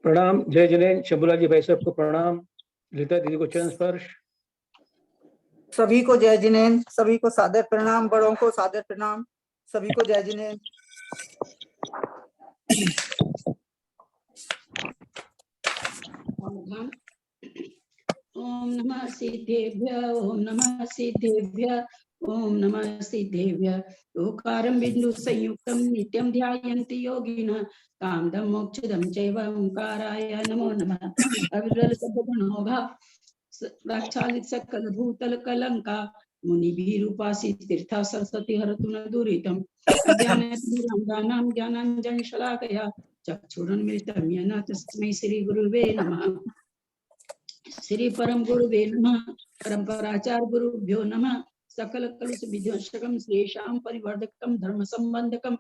प्रणाम। जय जिनेन्द्र। शंभूलाल जी भाई साहब को प्रणाम। ललिता दीदी को चरण स्पर्श। सभी को जय जिनेन्द्र, सभी को सादर प्रणाम, बड़ों को सादर प्रणाम, सभी को जय जिनेन्द्र। ओम नमः सिद्धेभ्य, ओम नमः सिद्धेभ्य, ओम नमः सिद्धेभ्य। ओंकारं बिंदु संयुक्तं नित्यं ध्यायन्ति योगिनः कामदं मोक्षदं चैव ओंकाराय नमो नमः। अविरल सद्गुणोभा प्रक्षालित सकल भूतल कलंका मुनिभिरुपासित तीर्था सरस्वती हरतु न दुरितम्। अज्ञानतिमिरान्धानां ज्ञानाञ्जन शलाकया चक्षुरुन्मिलितं येन तस्मै श्री गुरुवे नमः। श्री परम गुरुवे नमः। परंपराचार गुरुभ्यो नमः। सकल कलुष विध्वंसकं श्रेषां परिवर्धकं धर्म संबंधकं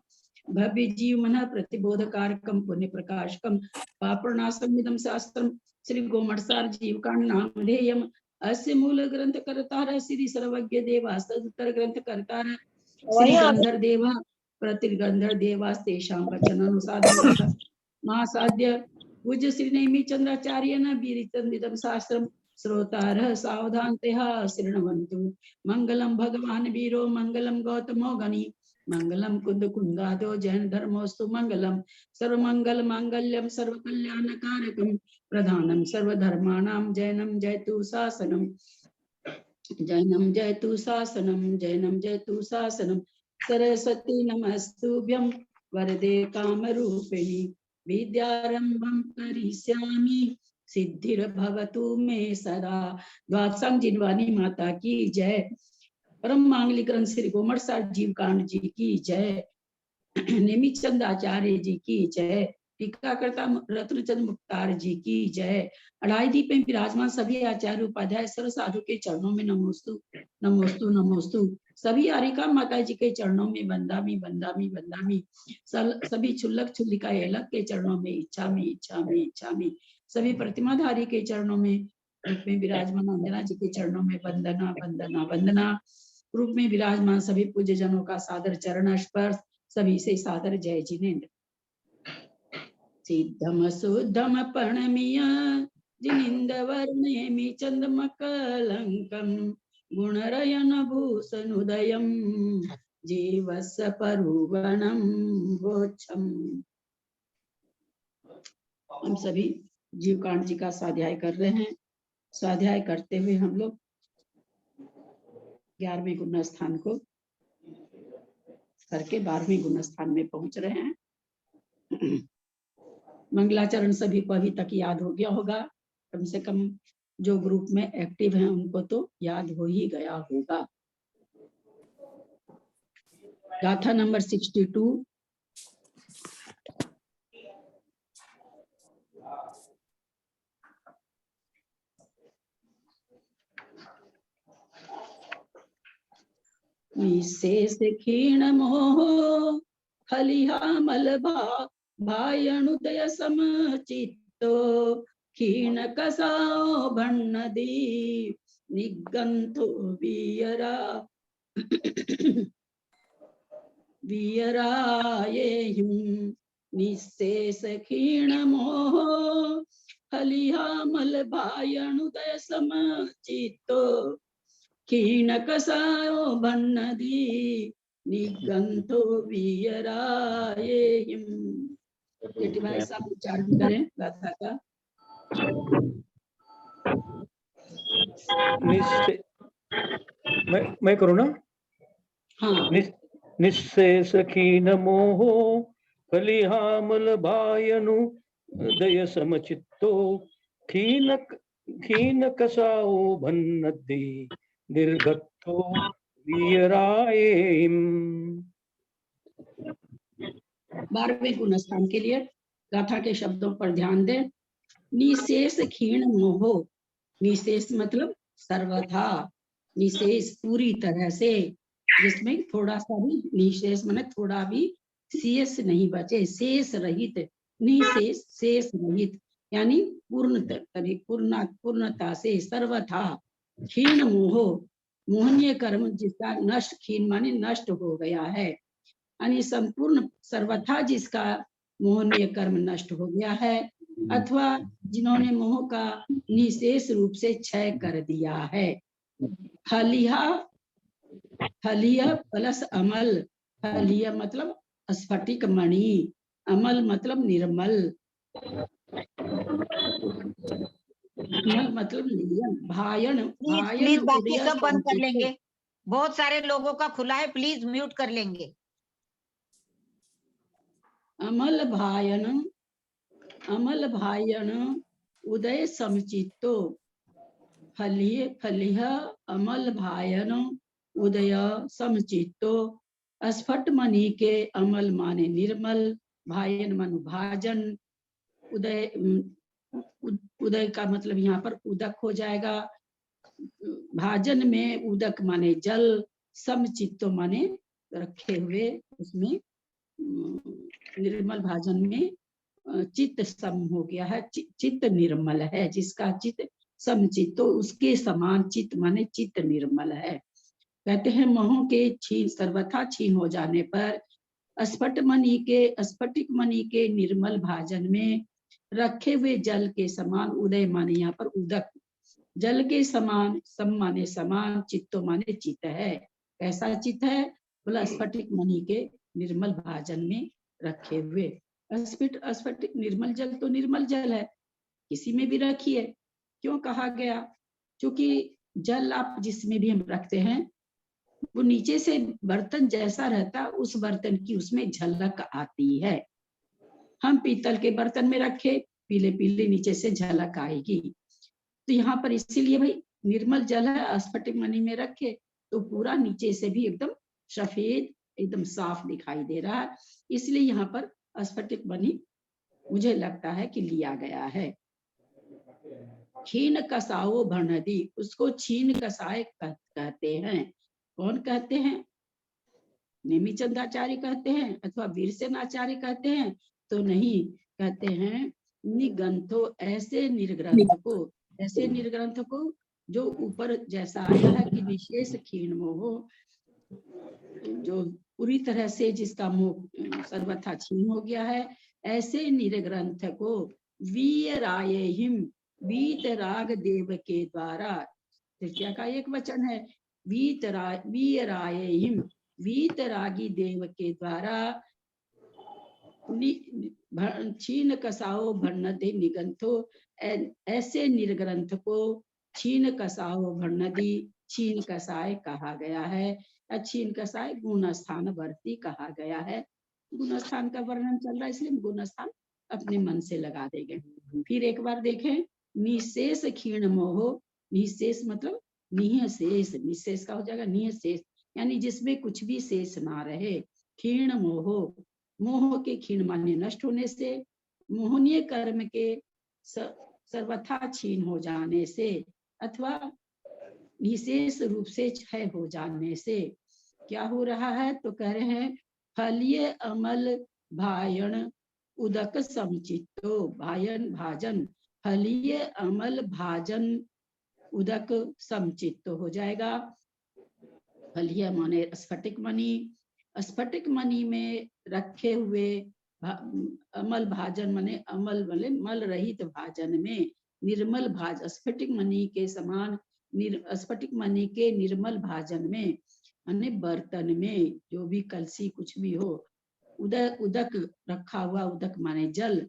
भव्य जीव मन प्रतिबोधकारकं पुण्य प्रकाशकं पापनाशमिदं शास्त्रं श्री गोमटसार जीव कांड नामधेयम्। अस्य मूल ग्रंथ कर्तार श्री सर्वज्ञ देवा सदुत्तर ग्रंथ कर्तार श्री गंधर देवा प्रतिगंधर देवास्तेषां वचनानुसादं महासाध्य पूज्य श्री नेमि चंद्राचार्य न विरचितमिदं शास्त्रं श्रोतारः सावधानतः शृण्वन्तु। मंगलम भगवान वीरो मंगलम गौतमो गणि मंगलम कुंद कुंदादो जैन धर्मोस्तु मंगलम सर्वमंगल मांगल्यम सर्वकल्याणकारकम प्रधानम सर्वधर्माणां जैनम जयतु शासनम जैनम जयतु शासनम जैनम जयतु शासनम। सरस्वती नमस्तुभ्यं वरदे कामरूपिणी विद्यारंभं करिष्यामि सिद्धिर्भवतु मे सदा। द्वादशांग जिनवानी माता की जय। परम मांगलिक ग्रंथ श्री गोमटसार जीव कांड जी की जय। नेमिचंद आचार्य जी की जय। टीकाकर्ता रत्नचंद मुक्तार जी की जय। अढ़ाई दीप में विराजमान सभी आचार्य उपाध्याय सर्व साधु के चरणों में नमोस्तु नमोस्तु नमोस्तु। सभी आरिका माता जी के चरणों में वंदामी वंदामी वंदामी। सभी क्षुल्लक क्षुल्लिका एलक के चरणों में इच्छामी इच्छामी इच्छामी। सभी प्रतिमाधारी के चरणों में रूप में विराजमान अंजना जी के चरणों में वंदना वंदना वंदना। रूप में विराजमान सभी पूज्य जनों का सादर चरण स्पर्श। सभी से सादर जय जिनेन्द्र। सिद्धम शुद्धम प्रणमीय जिनिंदवर्णेमि चंद्रमकलंकं गुणरयन भूषणोदयं जीवस्य परुवणं वोच्छम्। हम सभी जीवकांड जी का स्वाध्याय कर रहे हैं। स्वाध्याय करते हुए हम लोग 11वें गुण स्थान को करके 12वें गुण स्थान में पहुंच रहे हैं। मंगलाचरण सभी को अभी तक याद हो गया होगा। कम से कम जो ग्रुप में एक्टिव हैं उनको तो याद हो ही गया होगा। गाथा नंबर 62। निशेष क्षीण मोह फलिहा मलभा भायनुदय समचित्तो क्षीण कसाओ भन्नदी निगंतो वियरा वियरायेहिं। निशेष क्षीण मोह फलिहा मलभायनुदय समचित्तो क्षीण कसायो भन्नदी निगंतो वियरायेहिं। बेटी भाई साहब उच्चारण करें गाथा का। मैं करूँ ना? हाँ। निस्सेष क्षीण मोहो फलिहामल भायनु दय समचित्तो क्षीण कसाओ भन्नदी निर्गतो वीरायेहिं। 12वें गुण स्थान के लिए गाथा के शब्दों पर ध्यान दें। निशेष क्षीण मोहो। निशेष मतलब सर्वथा, निशेष पूरी तरह से, जिसमें थोड़ा सा भी, निशेष माने थोड़ा भी शेष नहीं बचे, शेष रहित। निशेष शेष रहित यानी पूर्णता से, सर्वथा। क्षीण मोहो मोहनीय कर्म जिसका नष्ट, क्षीण माने नष्ट हो गया है, यानी संपूर्ण सर्वथा जिसका मोहनीय कर्म नष्ट हो गया है। अथवा जिन्होंने मोह का निशेष रूप से क्षय कर दिया है। हलिया, हलिया प्लस अमल। हलिया मतलब स्फटिक मणि, अमल मतलब निर्मल, अमल मतलब नियम, भायन, प्लीज भायन प्लीज बाकी उदय सब बंद कर संचित। लेंगे, बहुत सारे लोगों का खुला है, प्लीज म्यूट कर लेंगे। अमल भायन, अमल भायन उदय समचित्तो। फलिय, फलिह अमल भायन उदय समचित्तो। स्फट मणि के अमल माने निर्मल, भायन मनु भाजन, उदय उदय का मतलब यहाँ पर उदक हो जाएगा। भाजन में उदक माने जल, समचित्तो माने रखे हुए, उसमें निर्मल भाजन में चित्त सम हो गया है, चित्त निर्मल है। जिसका चित्त समचित्तो, उसके समान चित्त माने चित्त निर्मल है। कहते हैं मोह के छीन, सर्वथा छीन हो जाने पर स्फट मणि के, स्फटिक मणि के निर्मल भाजन में रखे हुए जल के समान, उदय माने यहाँ पर उदक, जल के समान, सम माने समान, चित्तो माने चित्त है। कैसा चित्त है? बोला स्फटिक मणि के निर्मल भाजन में रखे हुए। स्फटिक निर्मल जल तो निर्मल जल है, किसी में भी रखिए। क्यों कहा गया? क्योंकि जल आप जिसमें भी हम रखते हैं, वो नीचे से बर्तन जैसा रहता, उस बर्तन की उसमें झलक आती है। हम पीतल के बर्तन में रखे, पीले पीले नीचे से झलक आएगी। तो यहाँ पर इसीलिए भाई निर्मल जल है, स्फटिक मणि में रखे तो पूरा नीचे से भी एकदम सफेद, एकदम साफ दिखाई दे रहा है। इसलिए यहाँ पर स्फटिक मणि मुझे लगता है कि लिया गया है। छीन कसाओ भरनदी, उसको छीन कसाए कहते हैं। कौन कहते हैं? नेमिचंदाचार्य कहते हैं अथवा वीरसेनाचार्य कहते हैं? तो नहीं, कहते हैं निगंथो, ऐसे निर्ग्रंथ को, ऐसे निर्ग्रंथ को जो ऊपर जैसा आया है कि विशेष क्षीण मोह, जो पूरी तरह से जिसका मोह सर्वथा क्षीण हो गया है, ऐसे निर्ग्रंथ को वीरायहिम, वीतराग देव के द्वारा, तृतीया का एक वचन है, वीरायहिम, वीतरागी देव के द्वारा छीन कसाओ भरनदी निगंथो, ऐसे निर्ग्रंथ को छीन कसाओ भरनदी, छीन कसाय कहा गया है। छीन कसाय गुणस्थान वर्ती कहा गया है। गुणस्थान का वर्णन चल रहा है, इसलिए गुणस्थान अपने मन से लगा देंगे। फिर एक बार देखें, निशेष क्षीण मोह, निशेष मतलब निह शेष, निशेष का हो जाएगा निह शेष, यानी जिसमें कुछ भी शेष ना रहे। क्षीण मोह, मोह के क्षीण माने नष्ट होने से, मोहनीय कर्म के सर्वथा क्षीण हो जाने से, अथवा विशेष रूप से क्षय हो जाने से क्या हो रहा है? तो कह रहे हैं फलिय अमल भायन उदक समचित्तो, भायन भाजन, फलिय अमल भाजन उदक समचित्त हो जाएगा। फलिय माने स्फटिक मणि, स्फटिक मणि में रखे हुए अमल भाजन माने अमल वाले मल रहित भाजन में, निर्मल भाज, स्फटिक मणि के समान, स्फटिक मणि के निर्मल भाजन में, माने बर्तन में जो भी कलसी कुछ भी हो, उदक, उदक रखा हुआ, उदक माने जल,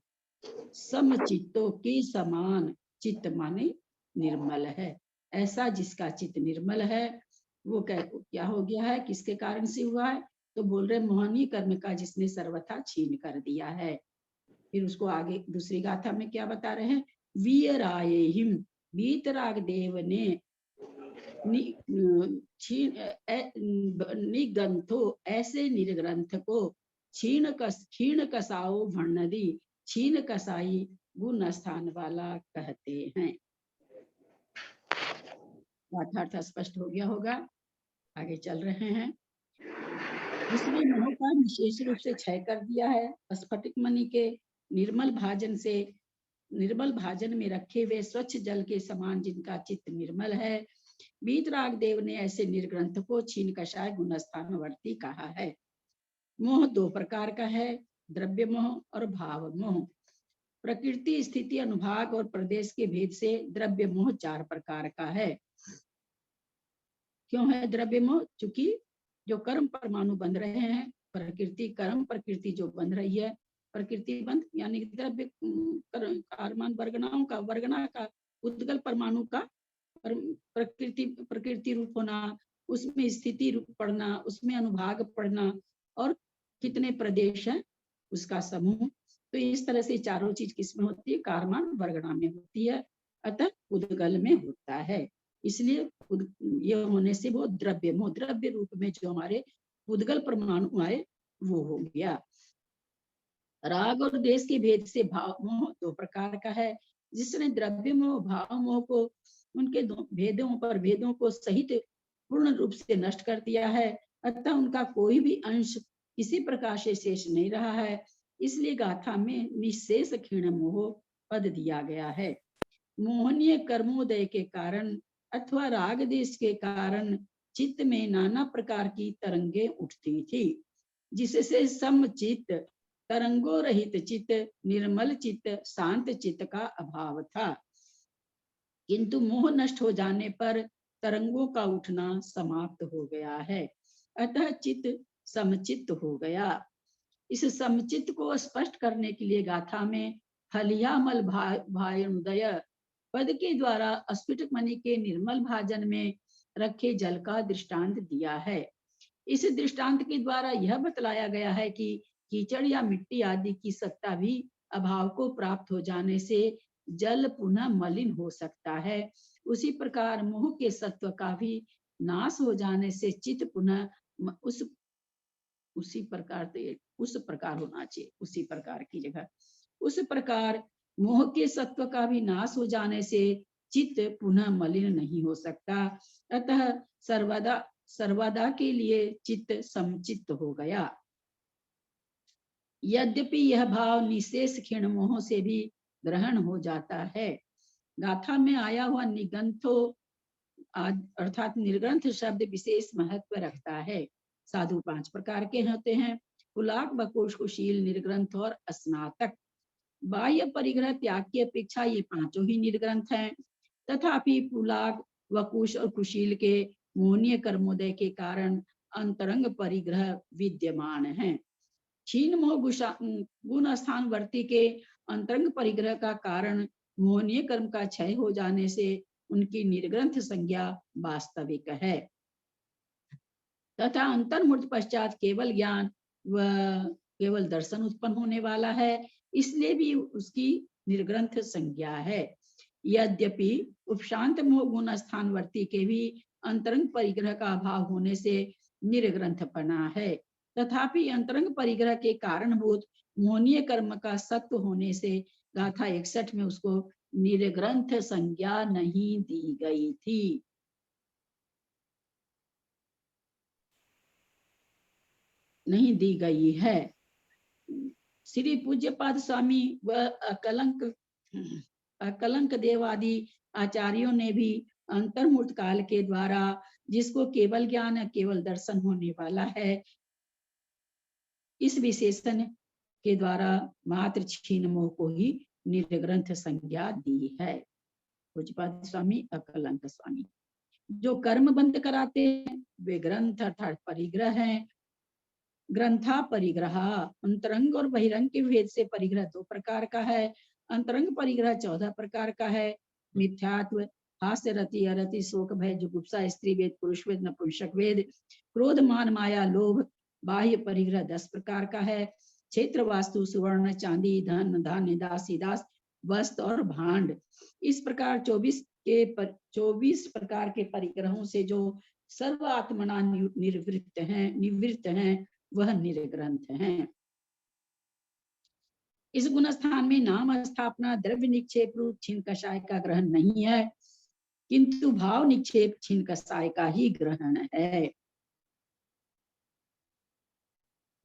समचित्तों के समान, चित्त माने निर्मल है। ऐसा जिसका चित्त निर्मल है वो क्या हो गया है? किसके कारण से हुआ है? तो बोल रहे मोहनी कर्म का जिसने सर्वथा छीन कर दिया है। फिर उसको आगे दूसरी गाथा में क्या बता रहे हैं? वीरायहिम, वीतराग देव ने निगंथो, ऐसे निर्ग्रंथ को क्षीण कसाओ भरनदी, छीन कसाई गुण स्थान वाला कहते हैं। गाथा स्पष्ट हो गया होगा। आगे चल रहे हैं। जिसने मोह का विशेष रूप से क्षय कर दिया है, स्फटिक मणि के निर्मल भाजन से, निर्मल भाजन में रखे हुए स्वच्छ जल के समान जिनका चित्त निर्मल है, वीतराग देव ने ऐसे निर्ग्रंथ को छीन कषाय गुणस्थान वर्ती कहा है। मोह दो प्रकार का है, द्रव्य मोह और भाव मोह। प्रकृति, स्थिति, अनुभाग और प्रदेश के भेद से द्रव्य मोह 4 प्रकार का है। क्यों है द्रव्य मोह? चूंकि जो कर्म परमाणु बन रहे हैं, प्रकृति कर्म, प्रकृति जो बन रही है, प्रकृति बंध यानी द्रव्य कारमान वर्गना का उद्गल परमाणु का प्रकृति रूप होना, उसमें स्थिति रूप पढ़ना, उसमें अनुभाग पढ़ना, और कितने प्रदेश हैं उसका समूह। तो इस तरह से चारों चीज किसमें होती है? कारमान वर्गना में होती है, अतः उद्गल में होता है। इसलिए ये होने से वो द्रव्य मोह, द्रव्य रूप में जो हमारे उद्गल परमाणु आए वो हो गया। राग और देश के भेद से भाव मोह 2 प्रकार का है। जिसने द्रव्य मोह, भाव मोह को उनके भेदों को सहित पूर्ण रूप से नष्ट कर दिया है, अतः उनका कोई भी अंश किसी प्रकार से शेष नहीं रहा है। इसलिए गाथा में निशेष क्षीण मोह पद दिया गया है। मोहनीय कर्मोदय के कारण अथवा राग देश के कारण चित्त में नाना प्रकार की तरंगे उठती थी, जिससे समचित्त, तरंगों रहित चित्त, निर्मल चित्त, शांत चित्त का अभाव था। किंतु मोह नष्ट हो जाने पर तरंगों का उठना समाप्त हो गया है, अतः चित्त समचित्त हो गया। इस समचित्त को स्पष्ट करने के लिए गाथा में फलियामल भायोदय पद के द्वारा अस्फुटक मणि के निर्मल भाजन में रखे जल का दृष्टांत दिया है। इस दृष्टांत के द्वारा यह बतलाया गया है कि कीचड़ या मिट्टी आदि की सत्ता भी अभाव को प्राप्त हो जाने से जल पुनः मलिन हो सकता है। उसी प्रकार मोह के सत्व का भी नाश हो जाने से चित्त पुनः उसी प्रकार होना चाहिए, उसी प्रकार की जगह उस प्रकार मोह के सत्व का भी नाश हो जाने से चित्त पुनः मलिन नहीं हो सकता, अतः सर्वदा के लिए चित्त समचित्त हो गया। यद्यपि यह भाव निशेष क्षीण मोह से भी ग्रहण हो जाता है। गाथा में आया हुआ निगंथो अर्थात निर्ग्रंथ शब्द विशेष महत्व रखता है। साधु 5 प्रकार के होते हैं: पुलाक, बकुश, कुशील, निर्ग्रंथ और स्नातक। बाह्य परिग्रह त्याग की अपेक्षा ये 5 ही निर्ग्रंथ हैं। तथापि पुलाक, वकुश और कुशील के मोहनीय कर्मोदय के कारण अंतरंग परिग्रह विद्यमान हैं। क्षीण मोह गुण स्थान वर्ती के अंतरंग परिग्रह का कारण मोहनीय कर्म का क्षय हो जाने से उनकी निर्ग्रंथ संज्ञा वास्तविक है, तथा अंतर्मूर्त पश्चात केवल ज्ञान व केवल दर्शन उत्पन्न होने वाला है, इसलिए भी उसकी निर्ग्रंथ संज्ञा है। यद्यपि उपशांत मोह गुण स्थानवर्ती के भी अंतरंग परिग्रह का अभाव होने से निर्ग्रंथ बना है, तथापि अंतरंग परिग्रह के कारणभूत मोहनीय कर्म का सत्व होने से गाथा 61 में उसको निर्ग्रंथ संज्ञा नहीं दी गई थी। नहीं दी गई है। श्री पूज्यपाद स्वामी व अकलंक देव आदि आचार्यों ने भी अंतर्मूर्त काल के द्वारा जिसको केवल ज्ञान केवल दर्शन होने वाला है, इस विशेषण के द्वारा मात्र क्षीण मोह को ही निर्ग्रंथ संज्ञा दी है। पूज्यपाद स्वामी, अकलंक स्वामी। जो कर्म बंद कराते हैं वे ग्रंथ अर्थात परिग्रह हैं। ग्रंथा परिग्रह अंतरंग और बहिरंग के भेद से परिग्रह 2 प्रकार का है। अंतरंग परिग्रह 14 प्रकार का है। मिथ्यात्व, हास्य, रति, अरति, शोक, भय, जुगुप्सा, स्त्री वेद, पुरुष वेद, नपुंसक वेद, क्रोध, मान, माया, लोभ। बाह्य परिग्रह 10 प्रकार का है। क्षेत्र, वास्तु, सुवर्ण, चांदी, धन, धान्य, दासी, दास, वस्त्र और भांड। इस प्रकार 24 प्रकार के परिग्रहों से जो सर्वात्मना निवृत्त हैं वह निर्ग्रंथ हैं। इस गुण स्थान में नाम स्थापना, द्रव्य निक्षेप रूप छीन कषाय का ग्रहण नहीं है, किंतु भाव निक्षेप छीन कषाय का ही ग्रहण है।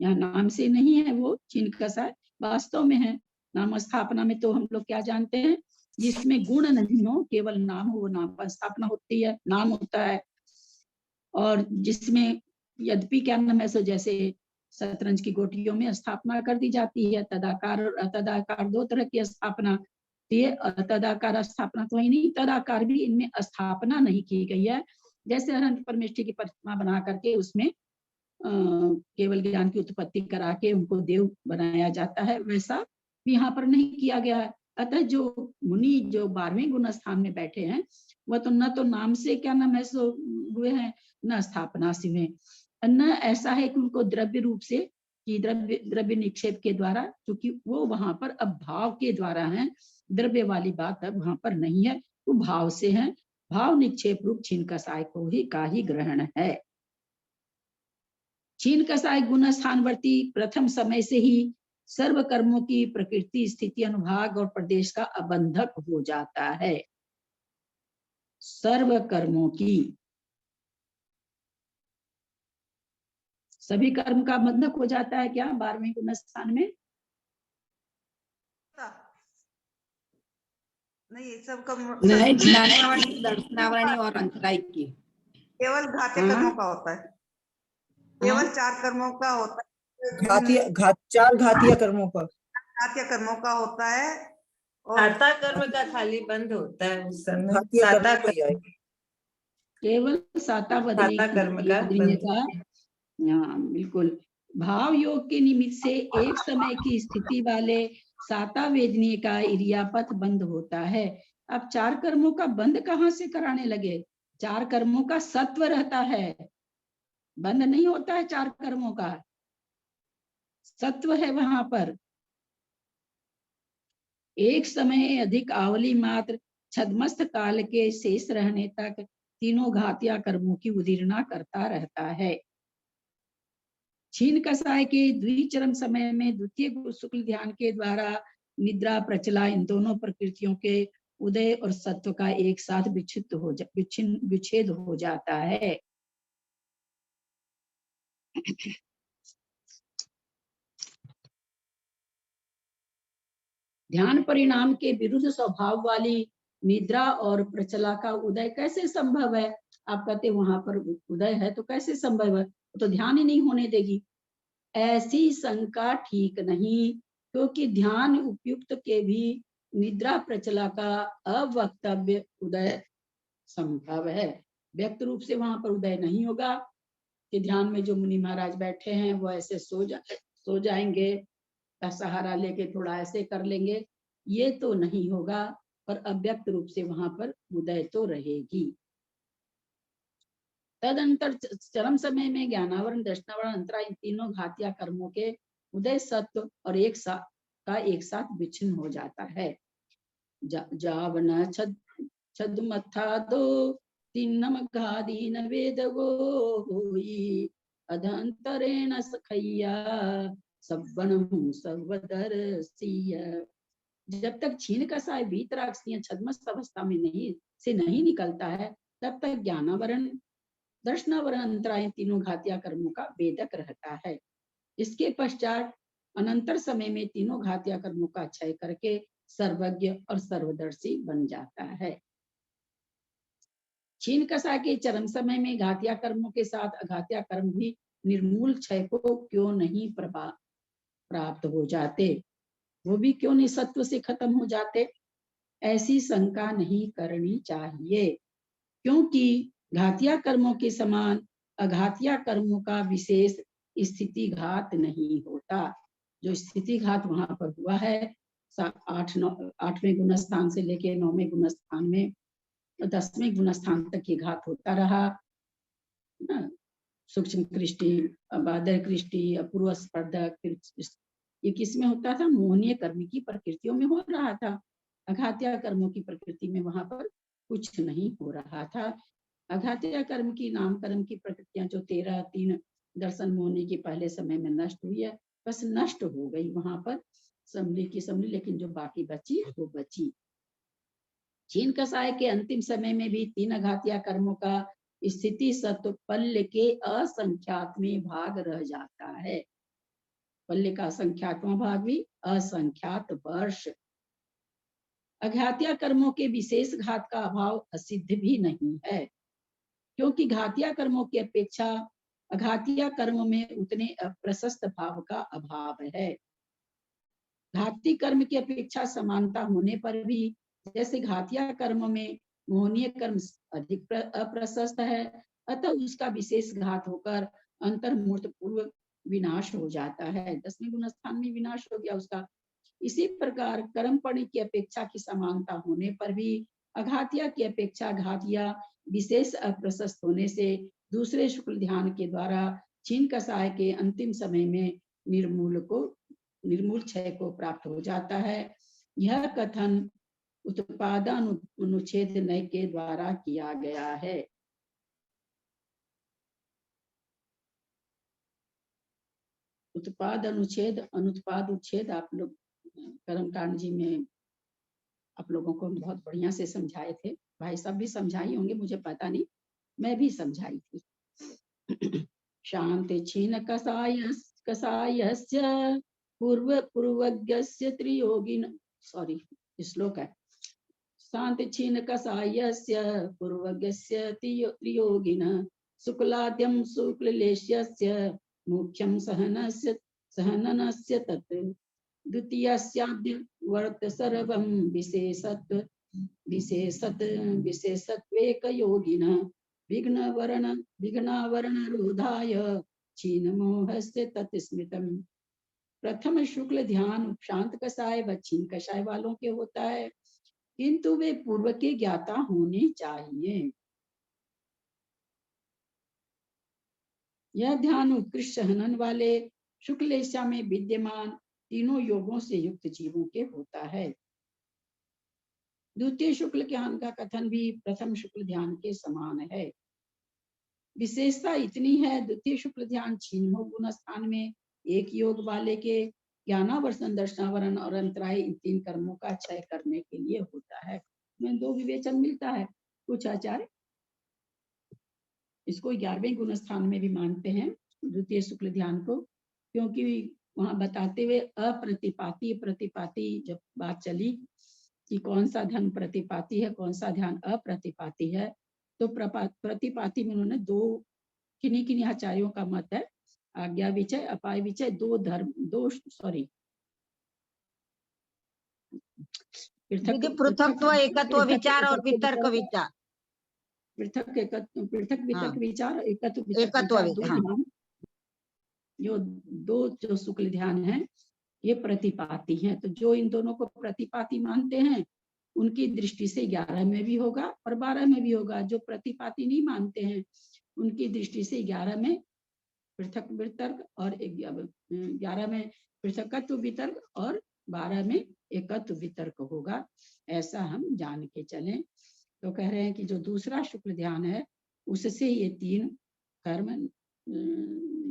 यहाँ नाम से नहीं है, वो छीन कषाय वास्तव में है। नाम स्थापना में तो हम लोग क्या जानते हैं, जिसमें गुण नहीं हो केवल नाम हो वो नाम स्थापना होती है, नाम होता है। और जिसमें यद्यपि क्या नाम है, सो जैसे शतरंज की गोटियों में स्थापना कर दी जाती है। तदाकार और अतदाकार दो तरह की स्थापना, ये तदाकार स्थापना तो ही नहीं, तदाकार भी इनमें स्थापना नहीं की गई है। जैसे अनंत परमेष्ठी की प्रतिमा बना करके उसमें केवल ज्ञान की उत्पत्ति करा के उनको देव बनाया जाता है, वैसा भी यहाँ पर नहीं किया गया है। अतः जो मुनि जो 12वें गुण स्थान में बैठे हैं वह तो न तो नाम से क्या नाम है सो हुए हैं, न स्थापना से हुए, न ऐसा है कि उनको द्रव्य रूप से कि द्रव्य निक्षेप के द्वारा, क्योंकि वो वहां पर अब भाव के द्वारा है, द्रव्य वाली बात अब वहां पर नहीं है, वो भाव से है। भाव निक्षेप रूप छीन कसाय को ही का ही ग्रहण है। छीन कसाय गुण स्थानवर्ती प्रथम समय से ही सर्व कर्मों की प्रकृति, स्थिति, अनुभाग और प्रदेश का अबंधक हो जाता है। सर्व कर्मों की, सभी कर्म का बंधक हो जाता है क्या 12वें गुण स्थान में? नहीं, सब कर्म नहीं, ज्ञानावरणी, दर्शनावरणी और अंतरायिक की केवल घात्य हाँ। कर्मों का होता है, केवल 4 कर्मों का होता है। चार घातीय कर्मों का, घात्य कर्मों का होता है और साता कर्म का खाली बंद होता है उस समय। घातीय साता कर्म को आएगी। केवल साता बदली साता कर्म का बदलने बंद। का, हाँ बिल्कुल। भाव योग के निमित्त से एक समय की स्थिति वाले साता वेदनीय का इरियापथ बंद होता है। अब 4 कर्मों का बंद कहाँ से कराने लगे? 4 कर्मों का सत्व रहता है, बंद नहीं होता है। 4 कर्मों का सत्व है वहां पर। एक समय अधिक आवली मात्र छद्मस्त काल के शेष रहने तक तीनों घातिया कर्मों की उदीर्णा करता रहता है। छीन कसाय के द्विचरम समय में द्वितीय शुक्ल ध्यान के द्वारा निद्रा, प्रचला इन दोनों प्रकृतियों के उदय और सत्व का एक साथ विच्छेद हो जाता है। ध्यान परिणाम के विरुद्ध स्वभाव वाली निद्रा और प्रचला का उदय कैसे संभव है? आप कहते वहां पर उदय है तो कैसे संभव है? तो ध्यान ही नहीं होने देगी। ऐसी शंका ठीक नहीं, क्योंकि ध्यान उपयुक्त के भी निद्रा प्रचला का अवक्तव्य उदय संभव है। व्यक्त रूप से वहां पर उदय नहीं होगा कि ध्यान में जो मुनि महाराज बैठे हैं वो ऐसे सो जाएंगे का सहारा लेके थोड़ा ऐसे कर लेंगे, ये तो नहीं होगा, पर अव्यक्त रूप से वहां पर उदय तो रहेगी। तदंतर चरम समय में ज्ञानावरण, दर्शनावरण, अंतरा इन तीनों घातिया कर्मों के उदय सत्व और एक साथ विच्छिन्न हो जाता है। जावन छद मथा दो तीनम घादीन वेदगो होई अधंतरेण सखैया सब्बन सर्वदर्शिय। जब तक छीन कसाय वीतराग छद्मस्त अवस्था में नहीं निकलता है, तब तक ज्ञानावरण, दर्शनावरण, अंतराय तीनों घातिया कर्मों का वेदक रहता है। इसके पश्चात अनंतर समय में तीनों घातिया कर्मों का क्षय करके सर्वज्ञ और सर्वदर्शी बन जाता है। छीन कसा के चरम समय में घातिया कर्मों के साथ अघातिया कर्म भी निर्मूल क्षय को क्यों नहीं प्राप्त हो जाते? वो भी क्यों नहीं सत्व से खत्म हो जाते? ऐसी शंका नहीं करनी चाहिए, क्योंकि घातिया कर्मों के समान अघातिया कर्मों का विशेष स्थिति घात नहीं होता। जो स्थिति घात वहां पर हुआ है 8वें गुण स्थान से लेके 9वें गुण स्थान में 10वें गुण स्थान तक ये घात होता रहा। सूक्ष्म कृष्टि, बादर कृष्टि, अपूर्व स्पर्धक, ये किसमें होता था? मोहनीय कर्म की प्रकृतियों में हो रहा था। अघातिया कर्मों की प्रकृति में वहां पर कुछ नहीं हो रहा था। अघातिया कर्म की नाम कर्म की प्रकृतियां जो 13-3 दर्शन मोहनी के पहले समय में नष्ट हुई है, बस नष्ट हो गई वहां पर समली की समली, लेकिन जो बाकी बची वो बची। छीन कसाय के अंतिम समय में भी 3 अघातिया कर्मों का स्थिति सत्व पल्य के असंख्यातवें भाग रह जाता है। पल्य का असंख्यातवां भाग भी असंख्यात वर्ष। अघातिया कर्मों के विशेष घात का अभाव असिद्ध भी नहीं है, क्योंकि घातिया कर्मों की अपेक्षा अघातिया कर्म में उतने अप्रशस्त भाव का अभाव है। घाती कर्म की अपेक्षा समानता होने पर भी जैसे घातिया कर्म में मोहनीय कर्म अधिक अप्रशस्त है, अतः उसका विशेष घात होकर अंतर्मूर्त पूर्व विनाश हो जाता है। 10वें गुण स्थान में विनाश हो गया उसका। इसी प्रकार कर्म पर्ण की अपेक्षा की समानता होने पर भी अघातिया की अपेक्षा घातिया विशेष अप्रशस्त होने से दूसरे शुक्ल ध्यान के द्वारा छीन कसाय के अंतिम समय में निर्मूल क्षय को प्राप्त हो जाता है। यह कथन उत्पादन अनुच्छेद नय के द्वारा किया गया है। उत्पाद अनुच्छेद अनुत्पाद उच्छेद आप लोग कर्मकांड जी में आप लोगों को बहुत बढ़िया से समझाए थे। भाई सब भी समझाई होंगे, मुझे पता नहीं, मैं भी समझाई थी। शांति छीन कसायस्य पूर्वज्ञस्य त्रियोगिन, सॉरी श्लोक है। शांति छीन कसायस्य पूर्वज्ञस्य त्रियोगिन शुक्लाद्यं शुक्ललेश्यस्य मुख्यं सहननस्य तत् द्वितीयस्याद्य वर्त सर्वं विशेषत्वेक योगिन विघ्नावरण रोधाय छीनमोहस्य तत् स्मृतम्। प्रथम शुक्ल ध्यान शांत कषाय व छीन कषाय वालों के होता है, किंतु वे पूर्व के ज्ञाता होने चाहिए। यह ध्यान उत्कृष्ट हनन वाले शुक्लेशा में विद्यमान तीनों योगों से युक्त जीवों के होता है। द्वितीय शुक्ल ध्यान का कथन भी प्रथम शुक्ल ध्यान के समान है। विशेषता इतनी है, द्वितीय शुक्ल ध्यान छीनमो गुण स्थान में एक योग वाले के ज्ञानावर्षण दर्शनावरण और अंतराय इन तीन कर्मों का क्षय करने के लिए होता है। में दो विवेचन मिलता है। कुछ आचार्य इसको 11वें गुण स्थान में भी मानते हैं द्वितीय शुक्ल ध्यान को, क्योंकि वहां बताते हुए अप्रतिपाती प्रतिपाती जब बात चली कि कौन सा धन प्रतिपाती है कौन सा ध्यान अप्रतिपाती है, तो प्रतिपाती में उन्होंने दो किन्हीं आचार्यों का मत है, आज्ञा विचय अपाय विचय, पृथकत्व एकत्व विचार और वितर्क विचार, पृथक वितर्क विचार एकत्व एकत्व विचार, जो दो शुक्ल ध्यान है ये प्रतिपाती हैं। तो जो इन दोनों को प्रतिपाती मानते हैं उनकी दृष्टि से 11 में भी होगा और 12 में भी होगा। जो प्रतिपाती नहीं मानते हैं उनकी दृष्टि से 11 में पृथक वितर्क और 11 में पृथकत्व वितर्क और 12 में एकत्व वितर्क होगा। ऐसा हम जान के चलें। तो कह रहे हैं कि जो दूसरा शुक्ल ध्यान है उससे ये तीन कर्म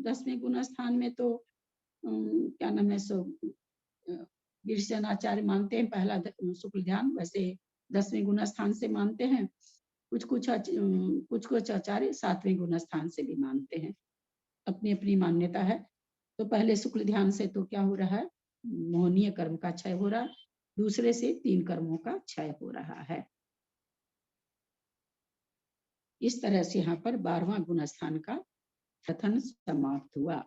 10वें गुण स्थान में तो क्या नाम है सो गिरिशनाचार्य मानते हैं पहला शुक्ल ध्यान, वैसे 10वें गुण स्थान से मानते हैं। कुछ आचार्य 7वें गुण स्थान से भी मानते हैं, अपनी अपनी मान्यता है। तो पहले शुक्ल ध्यान से तो क्या हो रहा है, मोहनीय कर्म का क्षय हो रहा है, दूसरे से तीन कर्मों का क्षय हो रहा है। इस तरह से यहाँ पर 12वां गुण स्थान का कथन समाप्त हुआ।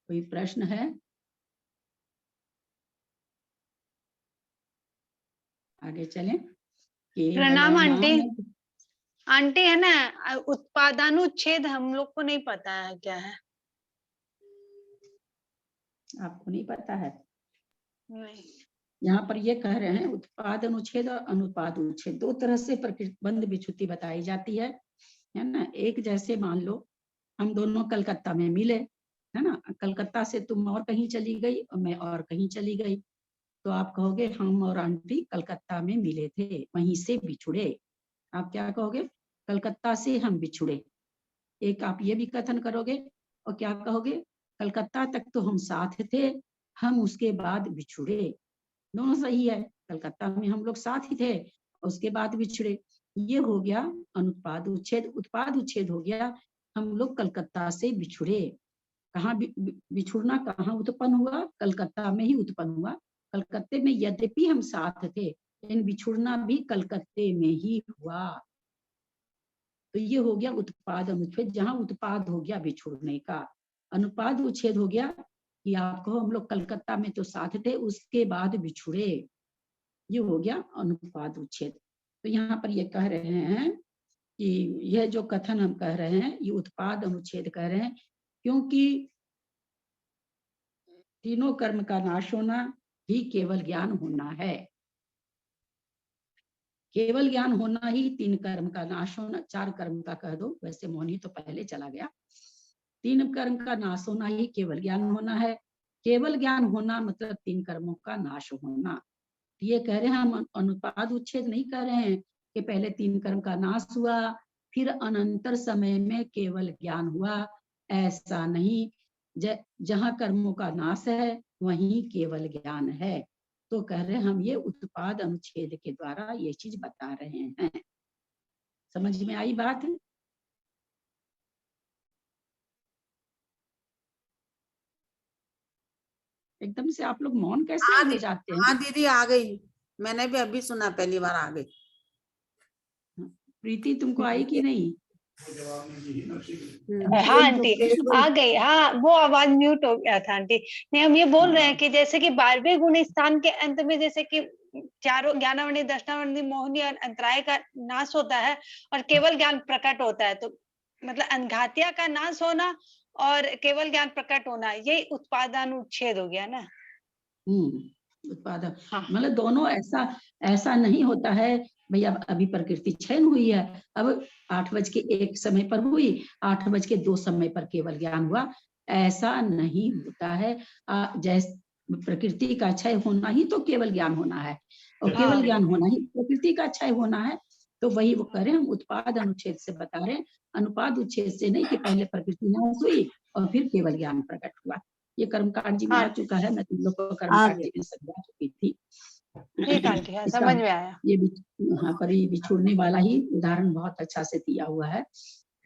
कोई प्रश्न है? आगे चलें। प्रणाम आंटी। आंटी है ना, उत्पादानुच्छेद हम लोग को नहीं पता है क्या है? आपको नहीं पता है? नहीं। यहाँ पर ये कह रहे हैं उत्पाद अनुच्छेद और अनुपाद उच्छेद दो तरह से प्रकृतिबंध विच्युति बताई जाती है ना। एक जैसे मान लो हम दोनों कलकत्ता में मिले, है ना, कलकत्ता से तुम और कहीं चली गई और मैं और कहीं चली गई, तो आप कहोगे हम और आंटी कलकत्ता में मिले थे, वहीं से बिछुड़े। आप क्या कहोगे? कलकत्ता से हम बिछुड़े। एक आप ये भी कथन करोगे और क्या कहोगे? कलकत्ता तक तो हम साथ थे, हम उसके बाद बिछुड़े। दोनों सही है, कलकत्ता में हम लोग साथ ही थे, उसके बाद बिछड़े। ये हो गया अनुत्पाद उच्छेद। उत्पाद उच्छेद हो गया हम लोग कलकत्ता से बिछुड़े। कहाँ बिछुड़ना कहाँ उत्पन्न हुआ? कलकत्ता में ही उत्पन्न हुआ। कलकत्ते में यद्यपि हम साथ थे लेकिन बिछुड़ना भी कलकत्ते में ही हुआ। तो ये हो गया उत्पाद अनुच्छेद, जहां उत्पाद हो गया बिछुड़ने का। अनुपाद उच्छेद हो गया कि आपको हम लोग कलकत्ता में तो साथ थे, उसके बाद बिछुड़े, ये हो गया अनुपाद उच्छेद। तो यहाँ पर ये कह रहे हैं कि यह जो कथन हम कह रहे हैं ये उत्पाद अनुच्छेद कह रहे हैं, क्योंकि तीनों कर्म का नाश होना ही केवल ज्ञान होना है। केवल ज्ञान होना ही तीन कर्म का नाश होना, चार कर्म का कह दो, वैसे मोहनी तो पहले चला गया। तीन कर्म का नाश होना ही केवल ज्ञान होना है। केवल ज्ञान होना मतलब तीन कर्मों का नाश होना। ये कह रहे हैं, हम अनुपाद उच्छेद नहीं कह रहे हैं कि पहले तीन कर्म का नाश हुआ फिर अनंतर समय में केवल ज्ञान हुआ, ऐसा नहीं। जहां कर्मों का नाश है वहीं केवल ज्ञान है। तो कह रहे हैं हम ये उत्पाद अनुच्छेद के द्वारा ये चीज बता रहे हैं। समझ में आई बात? एकदम से आप लोग मौन कैसे हो जाते हैं? हाँ दीदी आ गई, मैंने भी अभी सुना, पहली बार आ गई। प्रीति तुमको आई कि नहीं? हाँ आंटी आ गई। हाँ वो आवाज म्यूट हो गया था आंटी। नहीं हम ये बोल रहे हैं कि जैसे कि 12वें गुण स्थान के अंत में जैसे कि चारों ज्ञानावणी दर्शनावणी मोहिनी और अंतराय का नाश होता है और केवल ज्ञान प्रकट होता है, तो मतलब अनघातिया का नाश होना और केवल ज्ञान प्रकट होना, यही उत्पादानुच्छेद हो गया ना। उत्पादन हाँ। मतलब दोनों ऐसा नहीं होता है भैया। अभी प्रकृति क्षय हुई है, अब 8:01 समय पर हुई, 8:02 समय पर केवल ज्ञान हुआ, ऐसा नहीं होता है। जैसे प्रकृति का क्षय होना ही तो केवल ज्ञान होना है, और केवल ज्ञान होना ही प्रकृति का क्षय होना है। तो वही वो करें, हम उत्पाद अनुच्छेद से बता रहे हैं, अनुपाद उच्छेद से नहीं कि पहले प्रकृति नाश हुई और फिर केवल ज्ञान प्रकट हुआ। ये कर्मकांड जी में आ चुका है, मैं तुम लोग को कर्मकांड जी में समझा चुकी थी। ठीक आंटी, हाँ, समझ में आया। ये यहाँ पर ये बिछोड़ने वाला ही उदाहरण बहुत अच्छा से दिया हुआ है।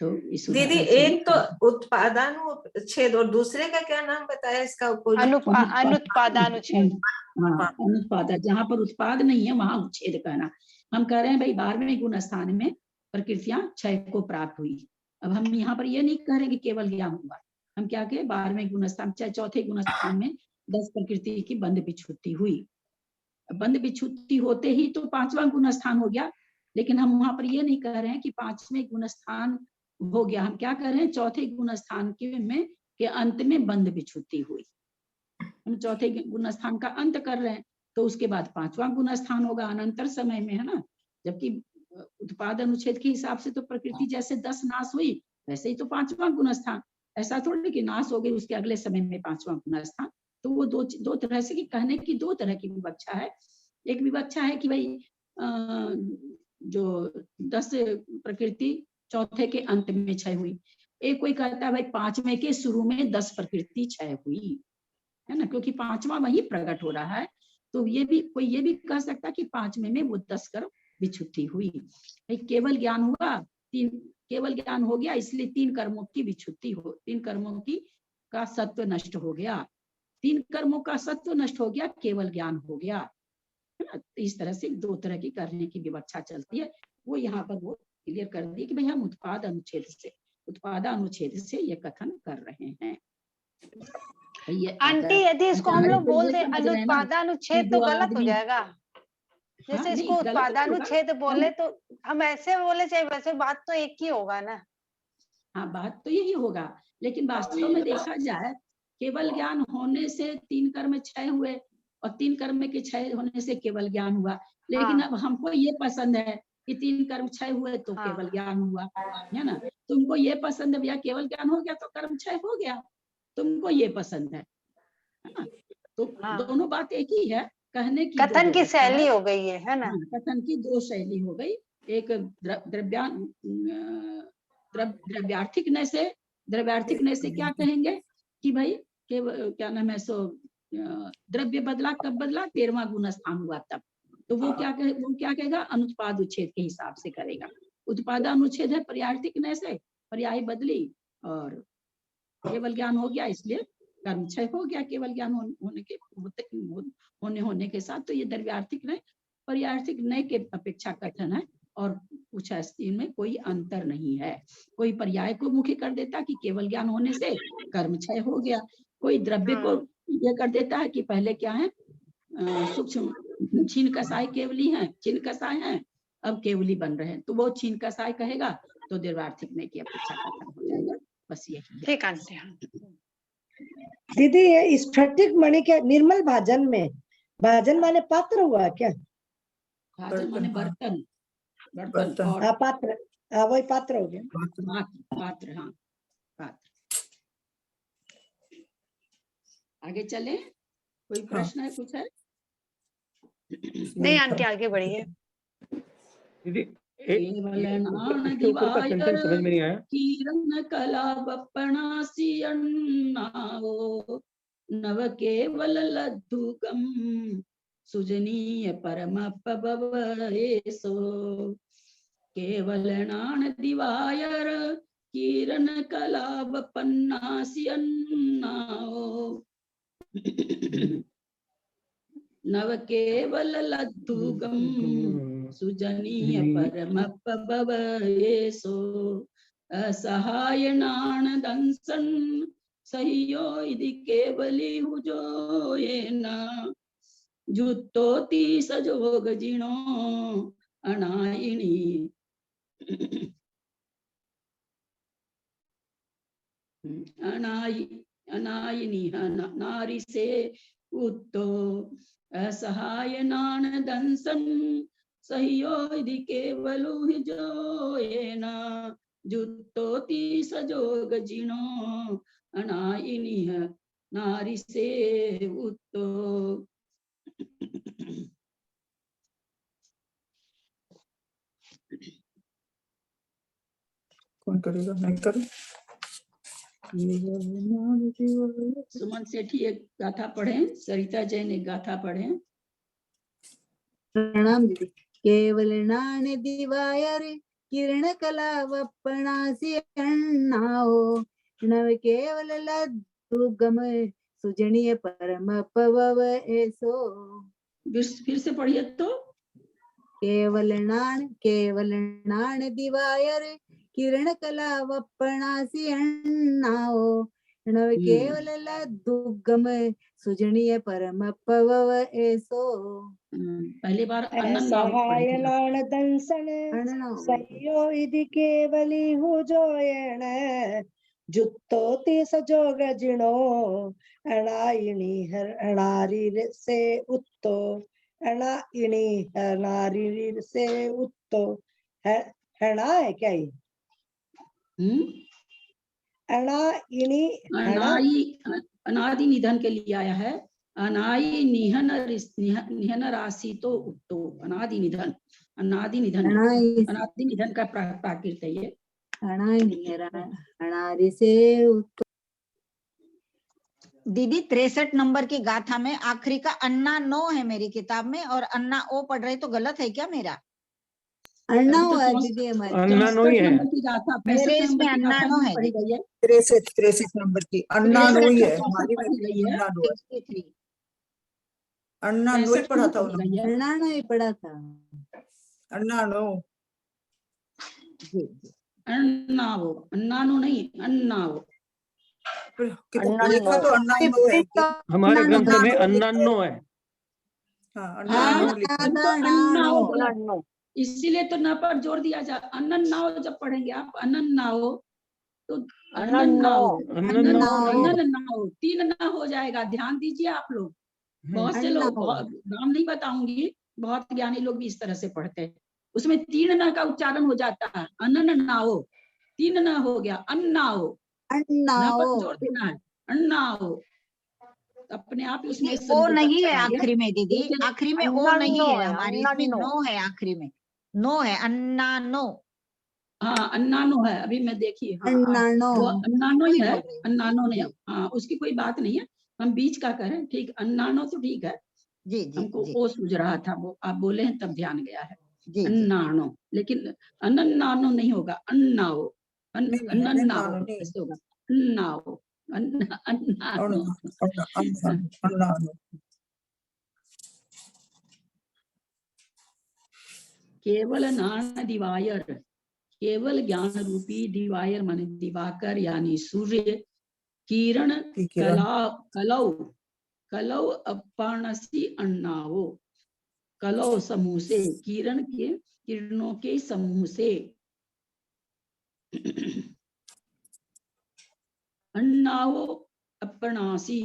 तो इस दीदी उदाहरण से एक तो उत्पादानुच्छेद और दूसरे का क्या नाम बताया इसका? अनुत्पादानुच्छेद। हाँ अनुत्पाद, जहाँ पर उत्पाद नहीं है वहां उच्छेद कहना। हम कह रहे हैं भाई 12वें गुण स्थान में प्रकृतियां क्षय को प्राप्त हुई। अब हम यहाँ पर ये नहीं कह रहे कि केवल ज्ञान हुआ, हम क्या कहें 12वें गुण स्थान चाहे चौथे गुण स्थान में 10 प्रकृति की बंद बिछुती हुई। बंद बिछुती होते ही तो 5वां गुण स्थान हो गया, लेकिन हम वहां पर ये नहीं कह रहे हैं कि 5वें गुण स्थान हो गया। हम क्या कर रहे हैं, चौथे गुण स्थान के अंत में बंद बिछुती हुई। हम चौथे गुण स्थान का अंत कर रहे हैं, तो उसके बाद 5वां गुण स्थान होगा अनंतर समय में, है ना। जबकि उत्पाद अनुच्छेद के हिसाब से तो प्रकृति जैसे 10 नाश हुई वैसे ही तो 5वां गुण स्थान। ऐसा थोड़ी कि नाश हो गई उसके अगले समय में 5वां गुण स्थान। तो वो दो तरह से कहने की दो तरह की विवक्षा है। एक विवक्षा है कि भाई जो 10 प्रकृति चौथे के अंत में क्षय हुई। एक कोई कहता है भाई 5वें के शुरू में 10 प्रकृति क्षय हुई, है ना, क्योंकि 5वां वही प्रकट हो रहा है। तो ये भी कोई ये भी कह सकता कि 5वें में वो 10 कर्म विच्छुद्धि हुई। भाई केवल ज्ञान हुआ, केवल ज्ञान हो गया, इसलिए 3 कर्मों की विच्छुद्धि हो, 3 कर्मों की का सत्व नष्ट हो गया। 3 कर्मों का सत्व नष्ट हो गया, केवल ज्ञान हो गया, है ना। तो इस तरह से 2 तरह की करने की विवक्षा चलती है। वो यहाँ पर वो क्लियर कर दी कि भाई हम उत्पादानुच्छेद से ये कथन कर रहे हैं। आंटी यदि इसको हम लोग बोल दे अनुत्पादानुच्छेद तो गलत हो जाएगा। जैसे इसको उत्पादानुच्छेद बोले तो हम ऐसे बोले चाहे वैसे, बात तो एक ही होगा ना। हाँ बात तो यही होगा, लेकिन वास्तव में देखा जाए केवल ज्ञान होने से 3 कर्म क्षय हुए और 3 कर्म के क्षय होने से केवल ज्ञान हुआ। लेकिन अब हमको ये पसंद है कि 3 कर्म क्षय हुए तो केवल ज्ञान हुआ, है ना। तुमको ये पसंद है भैया केवल ज्ञान हो गया तो कर्म क्षय हो गया, तुमको ये पसंद है ना। तो दोनों बात एक ही है, कहने की कथन की शैली हो गई है ना। कथन की 2 शैली हो गई। एक द्रव्यार्थिक नय से क्या कहेंगे कि भाई क्या नाम है सो द्रव्य बदला, कब बदला, 13वां गुण स्थान हुआ तब। तो वो क्या कहेगा, अनुत्पाद उच्छेद के हिसाब से करेगा। उत्पादानुच्छेद है पर्यार्थिक नय से, पर्याय बदली और केवल ज्ञान हो गया, इसलिए कर्म क्षय हो गया केवल ज्ञान होने के साथ। तो ये द्रव्यार्थिक नय पर्यार्थिक नय के अपेक्षा कथन है, और पूछा है, इनमें कोई अंतर नहीं है। कोई पर्याय को मुख्य कर देता कि केवल ज्ञान होने से कर्म क्षय हो गया, कोई द्रव्य को ये कर देता है कि पहले क्या है सूक्ष्म छीन कसाय केवली है, छीन कसाय है, अब केवली बन रहे हैं, तो वो छीन कसाय कहेगा तो द्विवार्थिक में की अपेक्षा खत्म हो जाएगा। बस यही है। ठीक आंटी। हाँ। दीदी ये स्फटिक मणि के निर्मल भाजन में, भाजन माने पात्र हुआ क्या? भाजन माने बर्तन, बर्तन बर्तन। और हाँ पात्र, हाँ वही पात्र हो गया। पात्र, हाँ पात्र। आगे चले, कोई प्रश्न है, कुछ है? नहीं आंटी आगे बढ़िए। दीदी केवलनान ऊपर का सेंटेंस समझ में नहीं आया। किरण कला बपणासी अन्नाओ नव केवल लद्धुकम सुजनीय परम पवएसो। केवलनान दिवायर किरण कला बपणासी अन्नाओ नव केवल लद्धुकम सुजनीय परम पवएसो। असहायनान दंसन सहियो इति केवली हुजो येना जुत्तोति सजोग जिनो अनायिनी। अनायिनी नारी से उत्तो असहायनान दंसन सहियो इति केवलु हिजो येना जुत्तोति सजोग जिनो अनायिनी नारी से उत्तो। कौन करेगा? मैं करूं? सुमन सेठी एक गाथा पढ़े, सरिता जैन एक गाथा पढ़े। प्रणाम दीदी। केवल नान दिवायर किरण कला वपणासी अन्नाओ नव केवल लद्धुगम सुजनीय परम पवएसो। फिर से पढ़िए तो। केवल नान दिवायर किरण कला वपणासी अन्नाओ नव केवल लद्धुगम सुजनीय परम पवएसो। पहली बार असहायनान दंसन सहियो इति केवली हुजोयण जुत्तोति सजोग जिनो अनायिनी हर अनारी से उत्तो। अनायिनी अनारी से उत्तो हणा है क्या ये? अनायिनी अनादि निधन के लिए आया है। अनायि निहन राशि तो उत्तो। अनादि निधन, अनादि निधन का प्राकृत है ये। अनारी से उत्तो। दीदी 63 नंबर की गाथा में आखिरी का अन्ना नो है मेरी किताब में, और अन्ना ओ पढ़ रहे तो गलत है क्या मेरा? अन्ना है दीदी हमारे। अन्ना नो ही है। मेरे इसमें अन्ना नो है। 63 नंबर की अन्ना नो ही है। हमारी अन्ना नो ही पढ़ा था उन्होंने। अन्ना नो ही पढ़ा था। अन्ना नो अन्नाओ, अन्नानो नहीं, अन्नाओ। लिखा तो अन्ना नो है। हमारे ग्रंथ में अन्नानो है। अन्नाओ, इसीलिए तो न पर जोर दिया जा। अन्नाओ जब पढ़ेंगे आप, अन्नाओ तो अन्नाओ 3 ना हो जाएगा। ध्यान दीजिए आप लोग। बहुत से लोग, नाम नहीं बताऊंगी, बहुत ज्ञानी लोग भी इस तरह से पढ़ते हैं। उसमें 3 ना का उच्चारण हो जाता है। अन्नाओ 3 ना हो गया। अन्नाओ ना पर जोर देना है। अन्नाओ अपने आप उसमें ओ नहीं है आखिरी में दीदी, आखिरी में ओ नहीं है हमारे इसमें, नो है आखिरी में, नो है। अन्ना नो, हाँ अन्नानो है। अभी मैं देखिए, अन्नानो ही है, अन्नानो नहीं। हाँ उसकी कोई बात नहीं है, हम बीच का करें। ठीक, अन्नानो तो ठीक है। जी जी हमको जी ओ सूझ रहा था, वो आप बोले हैं तब ध्यान गया है। जी अन्नानो, लेकिन अन्नानो नहीं होगा। अन्नाओ, अन्नाओ ऐसे होगा। अन्नाओ, अन्नानो। केवल नान दिवायर, केवल ज्ञान रूपी दिवायर माने दिवाकर यानी सूर्य, किरण कलौ कलौ अपर्णसी अन्नावो, कलौ समूह से, किरण के किरणों के समूह से, अन्नावो अपनासी,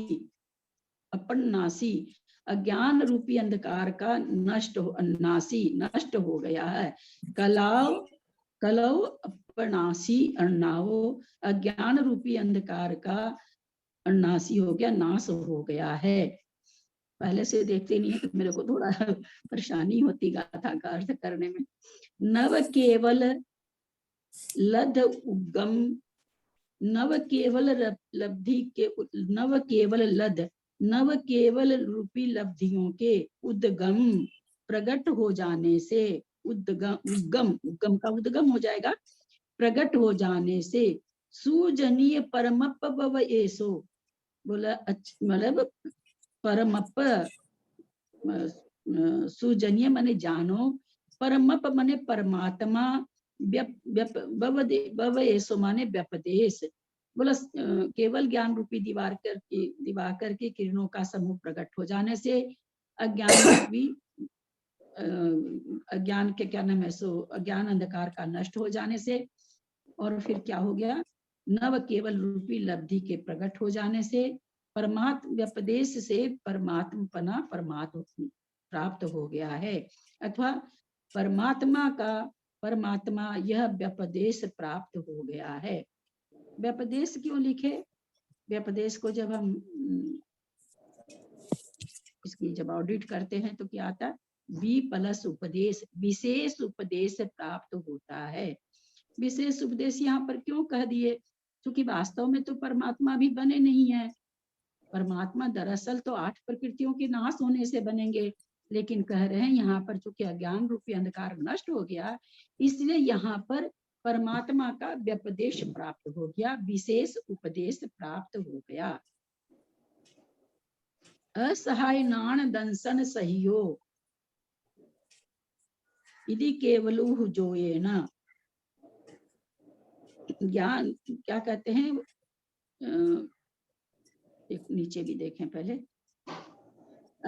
अपन्नासी अज्ञान रूपी अंधकार का नष्ट हो गया है। कलाव कलव अपनासी अन्नावो, अज्ञान रूपी अंधकार का अन्नासी हो गया, नाश हो गया है। पहले से देखते नहीं है तो मेरे को थोड़ा परेशानी होती गाथा का अर्थ करने में। नव केवल लध उद्गम, नव केवल लब्धि के, नव केवल लध, नव केवल रूपी लब्धियों के उद्गम प्रकट हो जाने से, उद्गम का उद्गम हो जाएगा, प्रकट हो जाने से, सुजनीय परमप भव एसो, बोला मतलब परमप सुजनीय माने जानो, परमप माने परमात्मा, भव एसो माने व्यपदेश, बोला केवल ज्ञान रूपी दिवाकर की किरणों का समूह प्रकट हो जाने से, अज्ञान रूपी अज्ञान के क्या नाम है सो अज्ञान अंधकार का नष्ट हो जाने से, और फिर क्या हो गया, नव केवल रूपी लब्धि के प्रकट हो जाने से, परमात्म व्यपदेश से परमात्मपना परमात्मा प्राप्त हो गया है, अथवा परमात्मा यह व्यपदेश प्राप्त हो गया है। व्यपदेश क्यों लिखे? व्यपदेश को जब हम इसकी जब ऑडिट करते हैं तो क्या आता है, V+ उपदेश, विशेष उपदेश प्राप्त होता है। विशेष उपदेश यहाँ पर क्यों कह दिए? क्योंकि वास्तव में तो परमात्मा भी बने नहीं है। परमात्मा दरअसल तो 8 प्रकृतियों के नाश होने से बनेंगे, लेकिन कह रहे हैं यहाँ पर चूंकि अज्ञान रूपी अंधकार नष्ट हो गया, इसलिए यहाँ पर परमात्मा का व्यपदेश प्राप्त हो गया, विशेष उपदेश प्राप्त हो गया। असहाय नाण दंसन सहयोग यदि केवलु जोये न, ज्ञान क्या कहते हैं, एक नीचे भी देखें पहले,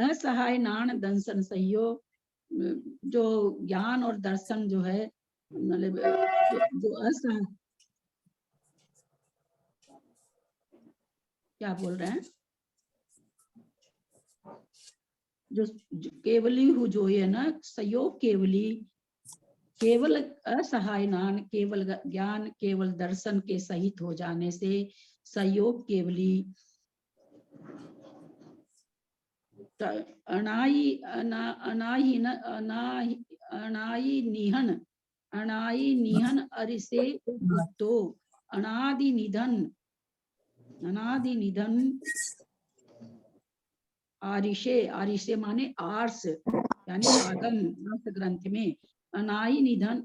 असहाय नाण दंसन सहयोग, जो ज्ञान और दर्शन जो है मतलब जो असहाय, क्या बोल रहे हैं, जो केवली हु जो है ना, सहयोग केवली, केवल असहाय नान, केवल ज्ञान केवल दर्शन के सहित हो जाने से, सहयोग केवली, अनाई निहन अरिसे उत्तो, अनादि निधन आरिशे माने आर्स यानी आगम ग्रंथ में, अनाई निहन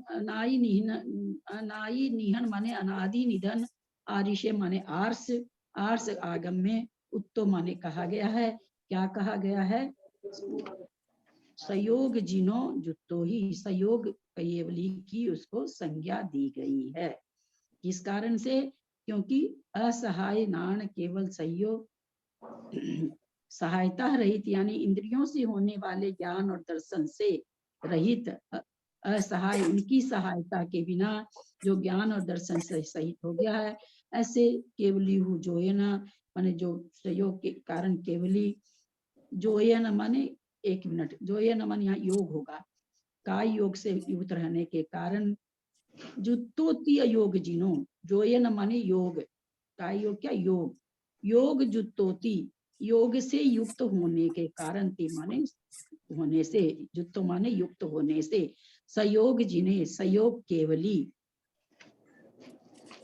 माने अनादि निधन, आरिशे माने आर्स आगम में, उत्तो माने कहा गया है। क्या कहा गया है? संयोग जिनो जुत्तो ही, संयोग केवली की उसको संज्ञा दी गई है। किस कारण से? क्योंकि असहाय नाण केवल संयोग, सहायता रहित यानी इंद्रियों से होने वाले ज्ञान और दर्शन से रहित, असहाय उनकी सहायता के बिना जो ज्ञान और दर्शन से सहित हो गया है, ऐसे केवली हु जोयना माने जो संयोग के कारण केवली, जोयन माने 1 मिनट, जोयन माने यहाँ योग होगा, काय योग से युक्त रहने के कारण, जुत्तोतीय योग जिनो, जोयन माने योग, काय योग क्या योग, योग जुत्तोती योग से युक्त होने के कारण, ते माने होने से, जुत्तो माने युक्त होने से, संयोग जिने संयोग केवली,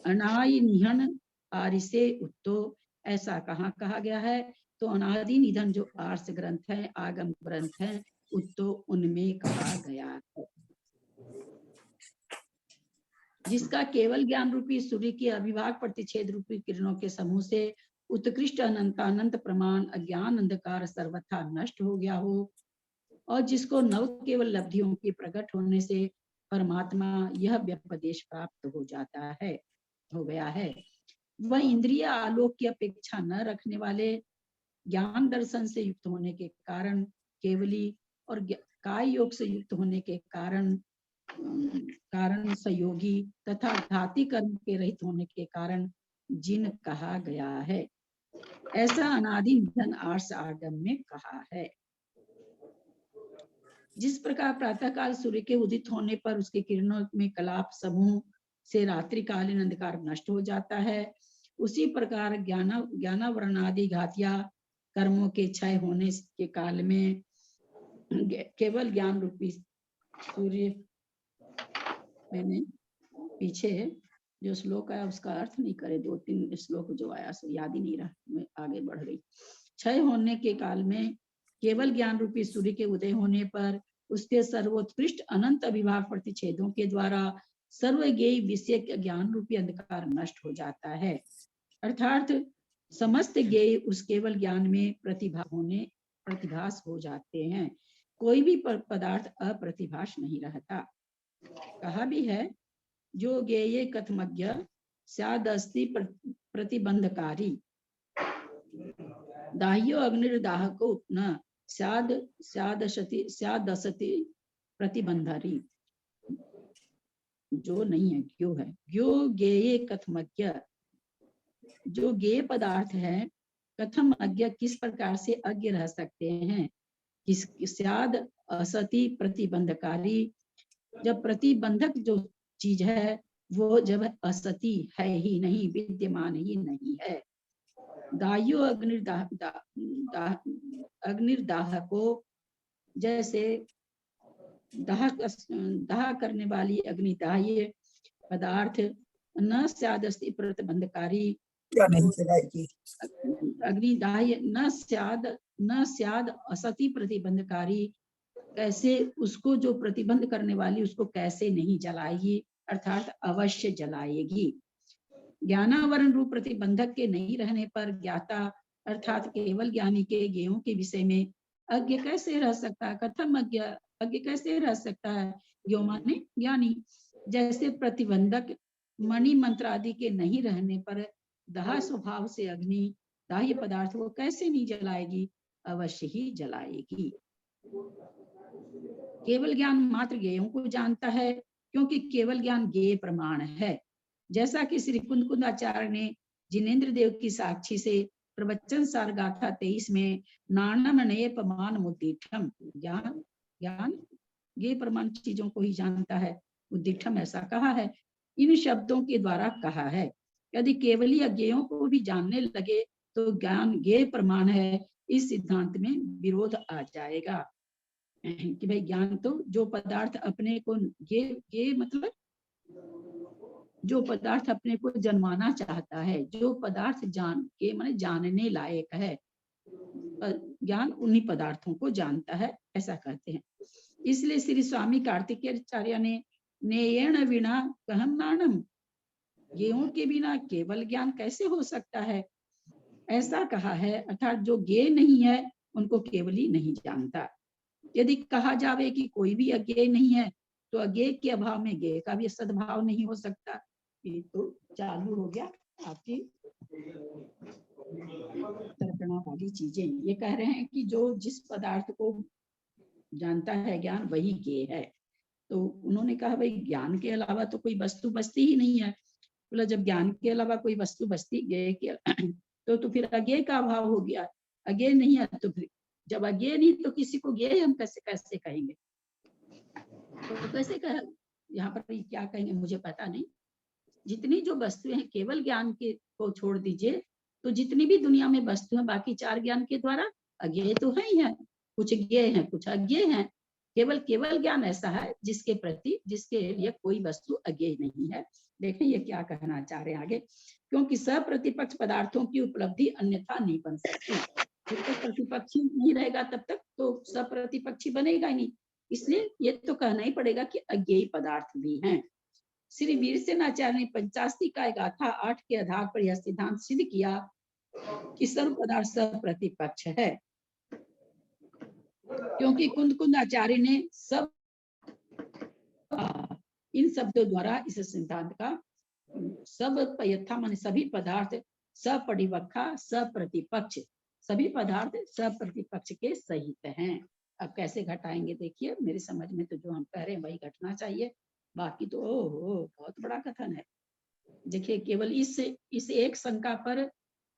अनाय निहन आरिसे उत्तो, ऐसा कहाँ कहा गया है? तो अनादि निधन जो आर्ष ग्रंथ है, आगम ग्रंथ है, उत्तो उनमें कहा गया है। जिसका केवल ज्ञान रूपी सूर्य की अविभाग प्रतिच्छेद रूपी किरणों के समूह से उत्कृष्ट अनंत प्रमाण अज्ञान अंधकार सर्वथा नष्ट हो गया हो, और जिसको नव केवल लब्धियों के प्रकट होने से परमात्मा यह व्यपदेश प्राप्त हो जाता है, हो गया है। वह इंद्रिय आलोक की अपेक्षा न रखने वाले ज्ञान दर्शन से युक्त होने के कारण केवली और काय योग से युक्त होने के कारण संयोगी तथा घाती कर्म के रहित होने के कारण जिन कहा गया है। ऐसा अनादि निधन आर्ष आगम में कहा है। जिस प्रकार प्रातःकाल सूर्य के उदित होने पर उसके किरणों में कलाप समूह से रात्रिकालीन अंधकार नष्ट हो जाता है, उसी प्रकार ज्ञानावरणादि घातिया कर्मों के क्षय होने के काल में केवल ज्ञान रूपी सूर्य, मैंने पीछे जो श्लोक आया उसका अर्थ नहीं करे, 2-3 श्लोक जो आया सो याद ही नहीं रहा, मैं आगे बढ़ गई। क्षय होने के काल में केवल ज्ञान रूपी सूर्य के उदय होने पर उसके सर्वोत्कृष्ट अनंत अभिभाव प्रतिच्छेदों के द्वारा सर्वज्ञेय विषय ज्ञान रूपी अंधकार नष्ट हो जाता है, अर्थात समस्त ज्ञेय उस केवल ज्ञान में प्रतिभास हो जाते हैं। कोई भी पदार्थ अप्रतिभास नहीं रहता। कहा भी है, जो ज्ञेय कथमज्ञ स्यादस्ति प्रतिबंधकारी, दाह्यो अग्निर्दाहको न स्यादसति प्रतिबंधारी। जो नहीं है, क्यों है, ज्ञो ज्ञेय कथमज्ञ, जो ज्ञेय पदार्थ है, कथम अज्ञ किस प्रकार से अज्ञ रह सकते हैं, स्याद असति प्रतिबंधकारी, जब प्रतिबंधक जो चीज है वो जब असति है ही नहीं, विद्यमान ही नहीं है। दाह्यो अग्निर्दाह को, जैसे दाह करने वाली अग्निदाह्य पदार्थ न स्यादस्ति प्रतिबंधकारी, नहीं चलाएगी। अग्निदाह्य न स्याद असति प्रतिबंधकारी, कैसे उसको जो प्रतिबंध करने वाली उसको कैसे नहीं जलाएगी, अर्थात अवश्य जलाएगी। ज्ञानावरण रूप प्रतिबंधक के नहीं रहने पर ज्ञाता अर्थात केवल ज्ञानी के ज्ञेयों के विषय में अज्ञ कैसे रह सकता है, कथम अज्ञ कैसे रह सकता है, ज्ञो माने ज्ञानी। जैसे प्रतिबंधक मणि मंत्र आदि के नहीं रहने पर दाह स्वभाव से अग्नि दाह्य पदार्थ वो कैसे नहीं जलाएगी, अवश्य ही जलाएगी। केवल ज्ञान मात्र ज्ञेयों को जानता है, क्योंकि केवल ज्ञान ज्ञेय प्रमाण है। जैसा कि श्री कुंदकुंदाचार्य ने जिनेन्द्र देव की साक्षी से प्रवचन सार गाथा 23 में नाणम नयपमान मुद्दिठम, ज्ञान ज्ञेय प्रमाण चीजों को ही जानता है, उद्दिठम ऐसा कहा है, इन शब्दों के द्वारा कहा है। यदि केवली अज्ञेयों को भी जानने लगे तो ज्ञान ज्ञेय प्रमाण है, इस सिद्धांत में विरोध आ जाएगा कि भाई ज्ञान तो जो पदार्थ अपने को ये मतलब जो पदार्थ अपने को जन्माना चाहता है, जो पदार्थ माने जानने लायक है, ज्ञान उन्हीं पदार्थों को जानता है, ऐसा कहते हैं। इसलिए श्री स्वामी कार्तिकेयाचार्य ने नेयेण विना कहम नाणम, ज्ञेयों के बिना केवल ज्ञान कैसे हो सकता है, ऐसा कहा है। अर्थात जो ज्ञेय नहीं है उनको केवली नहीं जानता। यदि कहा जावे कि कोई भी अज्ञेय नहीं है तो अज्ञेय के अभाव में ज्ञेय का भी सद्भाव नहीं हो सकता। ये तो चालू हो गया आपकी तर्कना वाली चीजें। ये कह रहे हैं कि जो जिस पदार्थ को जानता है ज्ञान वही ज्ञेय है। तो उन्होंने कहा भाई ज्ञान के अलावा तो कोई वस्तु बसती ही नहीं है। बोला जब ज्ञान के अलावा कोई वस्तु बसती ज्ञेय के तो फिर अज्ञेय का अभाव हो गया। अज्ञेय नहीं है तो फिर जब अज्ञेय नहीं तो किसी को ज्ञेय हम कैसे कहेंगे, तो कैसे कह यहाँ पर क्या कहेंगे मुझे पता नहीं। जितनी जो वस्तुएं हैं केवल ज्ञान के को छोड़ दीजिए तो जितनी भी दुनिया में वस्तु है बाकी 4 ज्ञान के द्वारा अज्ञेय तो है ही है, कुछ ज्ञेय है कुछ अज्ञेय है। केवल ज्ञान ऐसा है जिसके लिए कोई वस्तु अज्ञेय नहीं है। देखें ये क्या कहना चाह रहे हैं आगे, क्योंकि सप्रतिपक्ष पदार्थों की उपलब्धि अन्यथा नहीं बन सकती। जब तक प्रतिपक्षी नहीं रहेगा तब तक तो सप्रतिपक्षी बनेगा ही नहीं। इसलिए ये तो कहना ही पड़ेगा कि अज्ञेय पदार्थ भी हैं। श्री वीरसेनाचार्य ने पंचास्ति का गाथा 8 के आधार पर यह सिद्धांत सिद्ध किया कि सर्व पदार्थ सप्रतिपक्ष है। क्योंकि कुंद आचार्य ने सब इन शब्दों द्वारा इस सिद्धांत का सब यथा माने सभी पदार्थ सपरिवक्षा सप्रतिपक्ष, सभी पदार्थ सप्रतिपक्ष के सहित हैं। अब कैसे घटाएंगे देखिए, मेरी समझ में तो जो हम कह रहे हैं वही घटना चाहिए, बाकी तो ओहो बहुत बड़ा कथन है। देखिए केवल इस एक शंका पर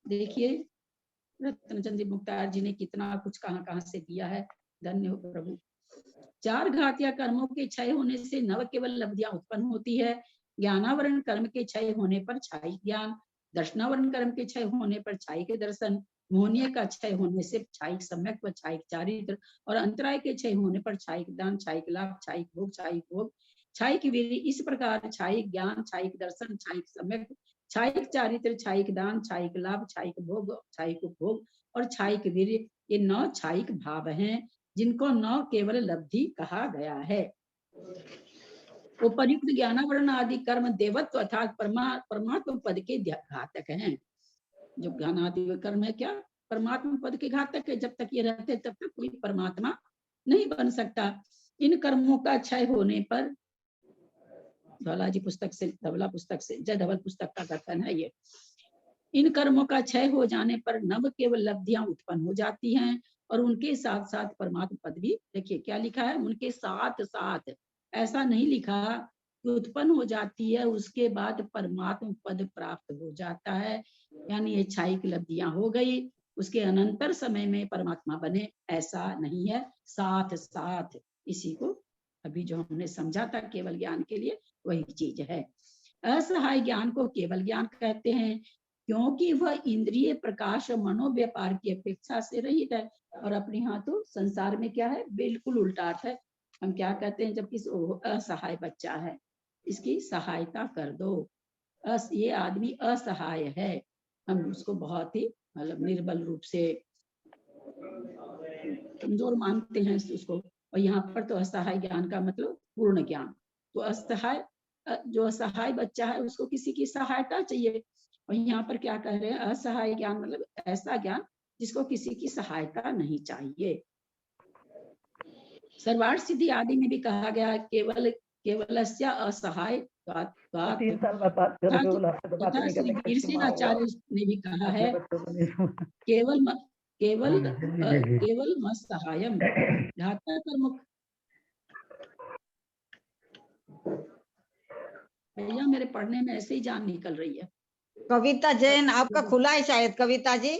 देखिए रत्नचंद्र मुक्तार जी ने कितना कुछ कहाँ से दिया है। धन्य हो प्रभु। 4 घातिया कर्मों के क्षय होने से नव केवल लब्धियां उत्पन्न होती है। ज्ञानावरण कर्म के क्षय होने पर छायिक ज्ञान, दर्शनावरण कर्म के क्षय होने पर छायिक दर्शन, मोहनीय का क्षय होने से छायिक सम्यक व छायिक चारित्र, और अंतराय के क्षय होने पर छायिक दान, छायिक लाभ, छायिक भोग, छायिक वीर्य। इस प्रकार छायिक ज्ञान, छायिक दर्शन, छायिक सम्यक, छायिक चारित्र, छायिक दान, छायिक लाभ, छायिक भोग, छायिक उपभोग और छायिक वीर्य, ये 9 छायिक भाव हैं जिनको 9 केवल लब्धि कहा गया है। उपर्युक्त ज्ञानावरण आदि कर्म देवत्व अर्थात परमात्मा पद के घातक हैं। जो ज्ञानादि कर्म है क्या परमात्मा पद के घातक है। जब तक ये रहते तब तक कोई परमात्मा नहीं बन सकता। इन कर्मों का क्षय होने पर धवला पुस्तक से जय धवल पुस्तक का कथन है ये। इन कर्मों का क्षय हो जाने पर नव केवल लब्धियां उत्पन्न हो जाती हैं और उनके साथ साथ परमात्मा पद भी, देखिए क्या लिखा है, उनके साथ साथ, ऐसा नहीं लिखा कि उत्पन्न हो जाती है उसके बाद परमात्मा पद प्राप्त हो जाता है, यानी ये छायिक लब्धियां हो गई उसके अनंतर समय में परमात्मा बने, ऐसा नहीं है। साथ साथ इसी को अभी जो हमने समझा था केवल ज्ञान के लिए वही चीज है। असहाय ज्ञान को केवल ज्ञान कहते हैं क्योंकि वह इंद्रिय प्रकाश और मनोव्यापार की अपेक्षा से रहित है। और अपने यहाँ तो संसार में क्या है, बिल्कुल उल्टा अर्थ है। हम क्या कहते हैं, जब किसी असहाय बच्चा है इसकी सहायता कर दो, ये आदमी असहाय है, हम उसको बहुत ही मतलब निर्बल रूप से कमजोर मानते हैं उसको। और यहाँ पर तो असहाय ज्ञान का मतलब पूर्ण ज्ञान। तो असहाय, जो असहाय बच्चा है उसको किसी की सहायता चाहिए। और यहाँ पर क्या कह रहे हैं, असहाय ज्ञान मतलब ऐसा ज्ञान जिसको किसी की सहायता नहीं चाहिए। सर्वार्थ सिद्धि आदि में भी कहा गया केवलस्य असहाय आचार्य ने भी कहा है केवल मत्सहायम घाता कर्म। भैया मेरे पढ़ने में ऐसे ही जान निकल रही है। कविता जैन आपका खुला है शायद, कविता जी।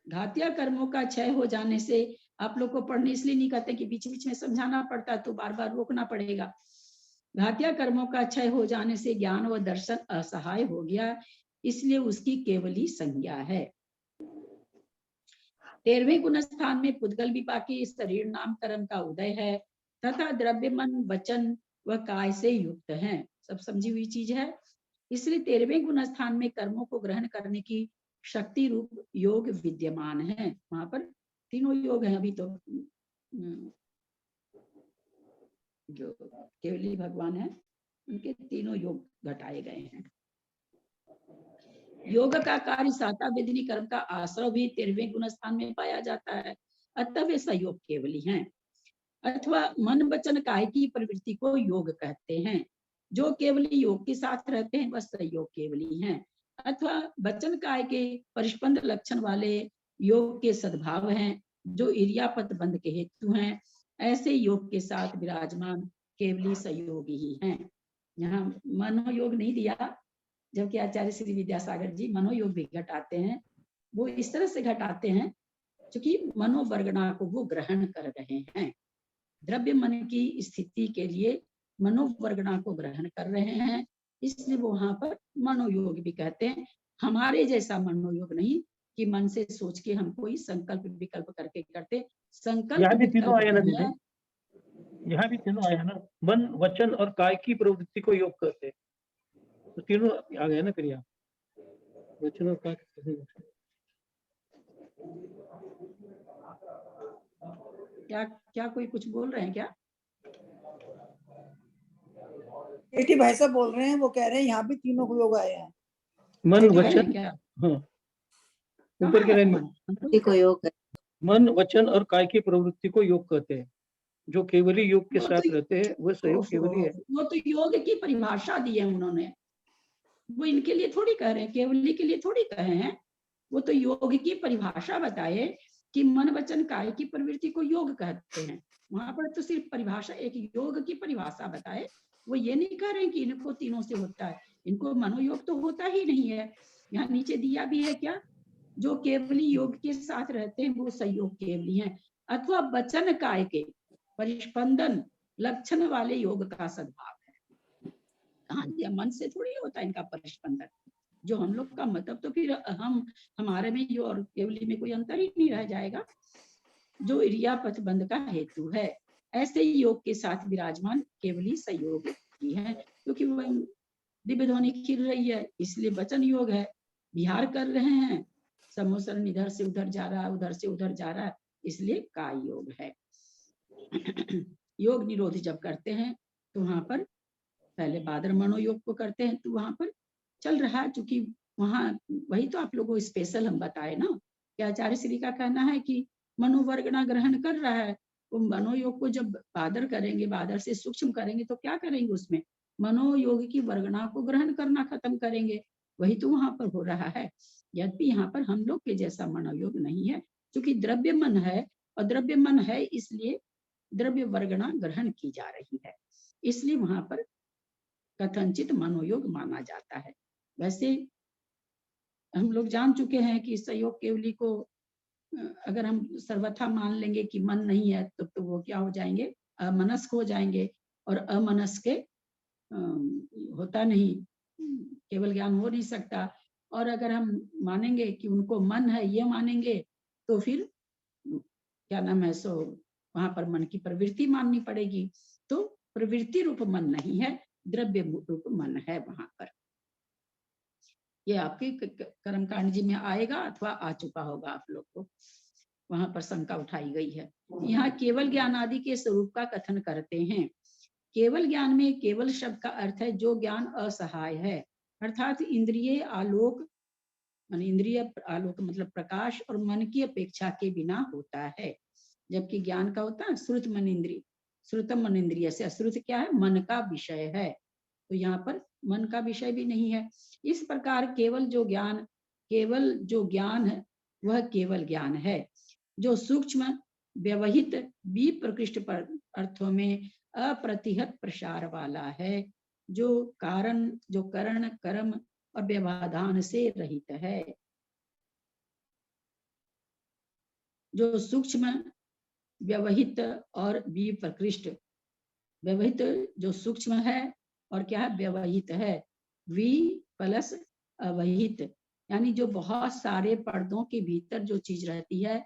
घातिया कर्मों का क्षय हो जाने से, आप लोग को पढ़ने इसलिए नहीं कहते कि बीच बीच में समझाना पड़ता तो बार बार रोकना पड़ेगा। घातिया कर्मों का क्षय हो जाने से ज्ञान व दर्शन असहाय हो गया, इसलिए उसकी केवली संज्ञा है। 13वें गुण स्थान में पुद्गल विपाकी शरीर नाम कर्म का उदय है तथा द्रव्य मन वचन व काय से युक्त है। सब समझी हुई चीज है। इसलिए 13वें गुण स्थान में कर्मों को ग्रहण करने की शक्ति रूप योग विद्यमान है। वहां पर तीनों योग हैं। अभी तो जो केवली भगवान है उनके तीनों योग घटाए गए हैं। योग का कार्य साता वेदिनी कर्म का आश्रय भी 13वें गुण स्थान में पाया जाता है, अतः वे सहयोग केवली हैं। अथवा मन वचन काय की प्रवृत्ति को योग कहते हैं। जो केवली योग के साथ रहते हैं वह सहयोग केवली हैं। अथवा वचन काय के परिस्पंद लक्षण वाले योग के सद्भाव हैं, जो इरियापत बंध के हेतु हैं। ऐसे योग के साथ विराजमान केवली सहयोगी ही हैं। यहाँ मनोयोग नहीं दिया, जबकि आचार्य श्री विद्यासागर जी मनोयोग भी घटाते हैं। वो इस तरह से घटाते हैं क्योंकि मनोवर्गणा को वो ग्रहण कर रहे हैं। द्रव्य मन की स्थिति के लिए मनोवर्गणा को ग्रहण कर रहे हैं, इसलिए वो वहां पर मनोयोग भी कहते हैं। हमारे जैसा मनोयोग नहीं कि मन से सोच के हम कोई संकल्प विकल्प करके करते। संकल्प यहाँ भी तीनों आया ना दीदी, यहाँ भी तीनों आया ना, मन वचन और काय की प्रवृत्ति को योग कहते हैं। तो तीनों आ गए ना क्रिया, वचन और काय। क्या कोई कुछ बोल रहे हैं क्या? बेटी भाई साहब बोल रहे हैं, वो कह रहे हैं यहाँ भी तीनों को योग आए हैं। मन वचन, क्या हाँ ऊपर के लाइन में को योग है। मन वचन और काय की प्रवृत्ति को योग कहते हैं। जो केवली योग के वो साथ तो- रहते हैं वह सहयोग केवली है। वो तो योग की परिभाषा दी है उन्होंने, वो इनके लिए थोड़ी कह रहे हैं, केवली के लिए थोड़ी कहे हैं। वो तो योग की परिभाषा बताए कि मन वचन काय की प्रवृत्ति को योग कहते हैं। वहां पर तो सिर्फ परिभाषा, एक योग की परिभाषा बताए। वो ये नहीं कह रहे हैं कि इनको तीनों से होता है, इनको मनोयोग तो होता ही नहीं है। यहाँ नीचे दिया भी है क्या, जो केवली योग के साथ रहते हैं वो संयोग केवली हैं, अथवा वचन काय के परिस्पंदन लक्षण वाले योग का सद्भाव है। हाँ, ये मन से थोड़ी होता है इनका परिस्पंदन। जो हम लोग का मतलब तो फिर हमारे में यो और केवली में कोई अंतर ही नहीं रह जाएगा, जो इरियापथ बंध का हेतु है। ऐसे ही योग के साथ विराजमान केवली संयोग ही है, क्योंकि वो दिव्य ध्वनि खिल रही है इसलिए वचन योग है। विहार कर रहे हैं, समोसरण इधर से उधर जा रहा है, उधर से उधर जा रहा है, इसलिए काय योग है। योग निरोध जब करते हैं तो वहां पर पहले बादर मनोयोग को करते हैं, तो वहां पर चल रहा है, चूंकि वहां वही तो आप लोगों को स्पेशल हम बताए ना कि आचार्य श्री का कहना है कि मनोवर्गना ग्रहण कर रहा है। वो मनोयोग को जब बादर करेंगे, बादर से सूक्ष्म करेंगे तो क्या करेंगे, उसमें मनोयोग की वर्गना को ग्रहण करना खत्म करेंगे। वही तो वहां पर हो रहा है। यद्यपि यहाँ पर हम लोग के जैसा मनोयोग नहीं है, क्योंकि द्रव्य मन है, और द्रव्य मन है इसलिए द्रव्य वर्गना ग्रहण की जा रही है, इसलिए वहां पर कथनचित मनोयोग माना जाता है। वैसे हम लोग जान चुके हैं कि संयोग केवली को अगर हम सर्वथा मान लेंगे कि मन नहीं है तो वो क्या हो जाएंगे, अमनस्क हो जाएंगे, और अमनस्क के होता नहीं, केवल ज्ञान हो नहीं सकता। और अगर हम मानेंगे कि उनको मन है, ये मानेंगे, तो फिर क्या नाम है, सो वहां पर मन की प्रवृत्ति माननी पड़ेगी। तो प्रवृत्ति रूप मन नहीं है, द्रव्य रूप मन है वहां पर। ये आपके कर्मकांड जी में आएगा अथवा आ चुका होगा आप लोग को, वहां पर शंका उठाई गई है। यहाँ केवल ज्ञान आदि के स्वरूप का कथन करते हैं। केवल ज्ञान में केवल शब्द का अर्थ है जो ज्ञान असहाय है, अर्थात इंद्रिय आलोक, इंद्रिय आलोक मतलब प्रकाश और मन की अपेक्षा के बिना होता है। जबकि ज्ञान का होता है श्रुत मन इंद्रिय, श्रुतम मन इंद्रिय से, अश्रुत क्या है, मन का विषय है, तो यहाँ पर मन का विषय भी नहीं है। इस प्रकार केवल जो ज्ञान है वह केवल ज्ञान है, जो सूक्ष्म व्यवहित विप्रकृष्ट पर अर्थों में अप्रतिहत प्रसार वाला है, जो करण कर्म और व्यवधान से रहित है। जो सूक्ष्म व्यवहित और विप्रकृष्ट, व्यवहित जो सूक्ष्म है और क्या है, व्यवहित है, वि प्लस अवहित, यानी जो बहुत सारे पर्दों के भीतर जो चीज रहती है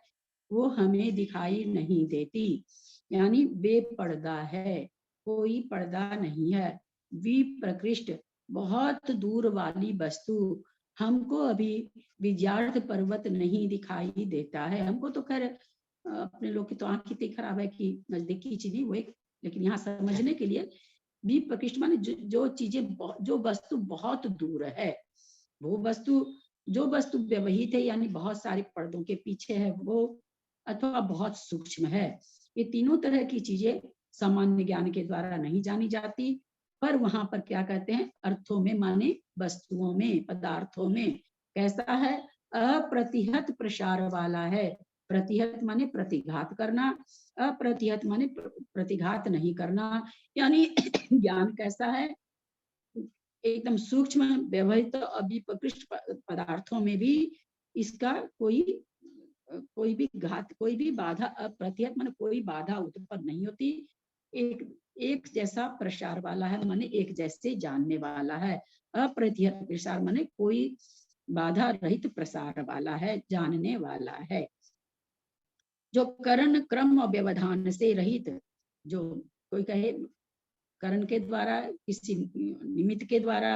वो हमें दिखाई नहीं देती, यानी बेपर्दा है, कोई पर्दा नहीं है। विप्रकृष्ट बहुत दूर वाली वस्तु, हमको अभी विद्यार्थ पर्वत नहीं दिखाई देता है। हमको तो खैर अपने लोग की तो आंख इतनी खराब है कि नजदीकी चीज वो एक, लेकिन यहाँ समझने के लिए विप्रकृष्ट माने जो चीजें, जो वस्तु बहुत दूर है, वो वस्तु, जो वस्तु व्यवहित है यानी बहुत सारे पर्दों के पीछे है वो, अथवा बहुत सूक्ष्म है। ये तीनों तरह की चीजें सामान्य ज्ञान के द्वारा नहीं जानी जाती, पर वहां पर क्या कहते हैं, अर्थों में माने वस्तुओं में, पदार्थों में कैसा है, अप्रतिहत प्रसार वाला है। प्रतिहत माने प्रतिघात करना, अप्रतिहत माने प्रतिघात नहीं करना, यानी ज्ञान कैसा है, एकदम सूक्ष्म व्यवहित अविप्रकृष्ट पदार्थों में भी इसका कोई भी घात, कोई भी बाधा, अप्रतिहत माने कोई बाधा उत्पन्न नहीं होती, एक जैसा प्रसार वाला है, माने एक जैसे जानने वाला है। अप्रतिहत प्रसार माने कोई बाधा रहित प्रसार वाला है, जानने वाला है। जो करण क्रम और व्यवधान से रहित, जो कोई कहे करण के द्वारा, किसी निमित्त के द्वारा,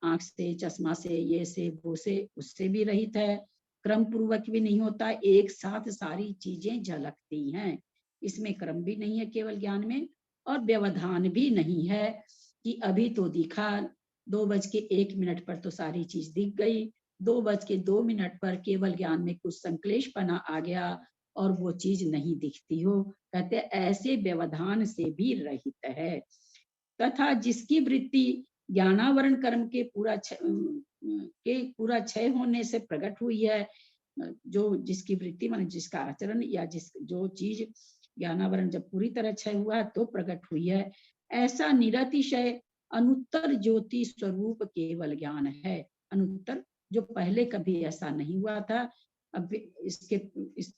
आंख से, चश्मा से, ये से, वो से, उससे भी रहित है। क्रम पूर्वक भी नहीं होता, एक साथ सारी चीजें झलकती हैं, इसमें क्रम भी नहीं है केवल ज्ञान में, और व्यवधान भी नहीं है कि अभी तो दिखा 2:01 पर तो सारी चीज दिख गई, 2:02 पर केवल ज्ञान में कुछ संक्लेशपना आ गया और वो चीज नहीं दिखती हो, कहते ऐसे व्यवधान से भी रहित है। तथा जिसकी वृत्ति ज्ञानावरण कर्म के पूरा क्षय होने से प्रकट हुई है, जो जिसकी वृत्ति माने जिसका आचरण या जो चीज ज्ञानावरण जब पूरी तरह क्षय हुआ तो प्रकट हुई है, ऐसा निरतिशय अनुत्तर ज्योति स्वरूप केवल ज्ञान है। अनुत्तर जो पहले कभी ऐसा नहीं हुआ था, अब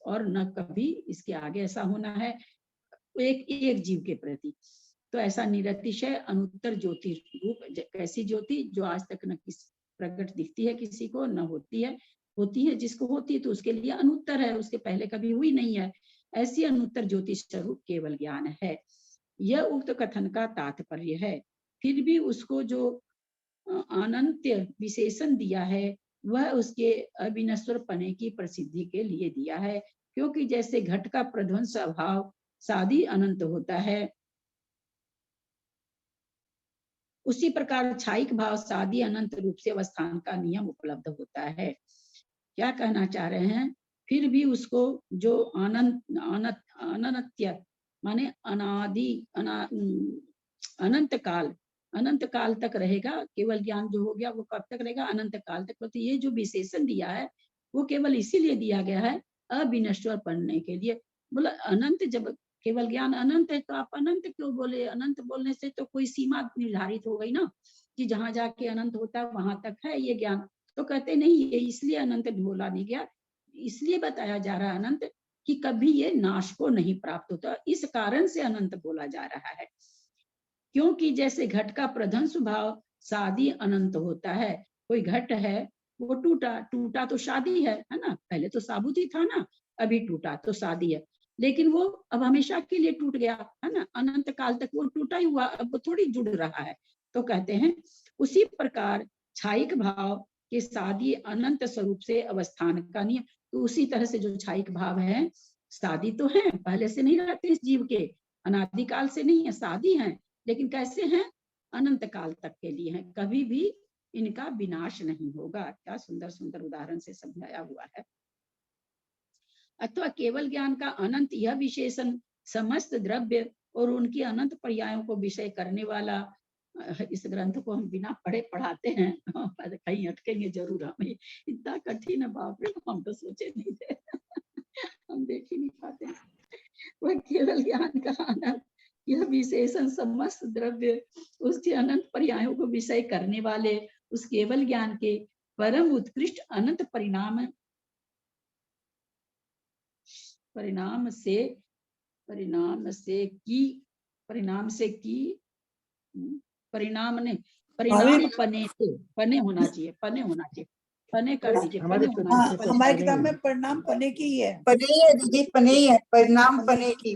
और न कभी इसके आगे ऐसा होना है एक जीव के प्रति। तो ऐसा निरतिशय अनुत्तर ज्योति रूप, कैसी ज्योति जो आज तक न किस प्रकट दिखती है किसी को, न होती है जिसको होती है तो उसके लिए अनुत्तर है, उसके पहले कभी हुई नहीं है। ऐसी अनुत्तर ज्योति स्वरूप केवल ज्ञान है। यह उक्त कथन का तात्पर्य है। फिर भी उसको जो अनंत विशेषण दिया है वह उसके अविनश्वर पने की प्रसिद्धि के लिए दिया है, क्योंकि जैसे घट का प्रध्वंस अभाव सादी अनंत होता है, उसी प्रकार क्षायिक भाव सादी अनंत रूप से अवस्थान का नियम उपलब्ध होता है। क्या कहना चाह रहे हैं? फिर भी उसको जो अनंत्य माने अनादि अनंत काल तक रहेगा। केवल ज्ञान जो हो गया वो कब तक रहेगा? अनंत काल तक। तो ये जो विशेषण दिया है वो केवल इसीलिए दिया गया है अविनश्वर पढ़ने के लिए। बोला अनंत, जब केवल ज्ञान अनंत है तो आप अनंत क्यों बोले? अनंत बोलने से तो कोई सीमा निर्धारित हो गई ना, कि जहां जाके अनंत होता है वहां तक है ये ज्ञान। तो कहते नहीं, ये इसलिए अनंत बोला नहीं गया, इसलिए बताया जा रहा है अनंत कि कभी ये नाश को नहीं प्राप्त होता, इस कारण से अनंत बोला जा रहा है। क्योंकि जैसे घट का प्रधान स्वभाव शादी अनंत होता है। कोई घट है वो टूटा तो शादी है ना, पहले तो साबुत ही था ना, अभी टूटा तो शादी है, लेकिन वो अब हमेशा के लिए टूट गया है ना, अनंत काल तक वो टूटा ही हुआ, अब वो थोड़ी जुड़ रहा है। तो कहते हैं उसी प्रकार क्षायिक भाव के शादी अनंत स्वरूप से अवस्थान का नियम। तो उसी तरह से जो क्षायिक भाव है शादी तो है, पहले से नहीं रहते इस जीव के, अनादिकाल से नहीं है, शादी है, लेकिन कैसे हैं? अनंत काल तक के लिए हैं, कभी भी इनका विनाश नहीं होगा। क्या सुंदर सुंदर उदाहरण से समझाया हुआ है। अथवा केवल ज्ञान का अनंत यह विशेषण समस्त द्रव्य और उनकी अनंत पर्यायों को विषय करने वाला, इस ग्रंथ को हम बिना पढ़े पढ़ाते हैं, कहीं अटकेंगे जरूर। हमें इतना कठिन है, बाप रे, हम तो सोचे नहीं थे हम देख ही नहीं पाते। वह केवल ज्ञान का अनंत यह विशेषण समस्त द्रव्य उसके अनंत पर्यायों को विषय करने वाले उस केवल ज्ञान के परम उत्कृष्ट अनंत परिणाम पने होना चाहिए, पने कर दीजिए, पने होना चाहिए। हमारे किताब में परिणाम पने की है, पने ही है दीदी, पने ही है, परिणाम पने की।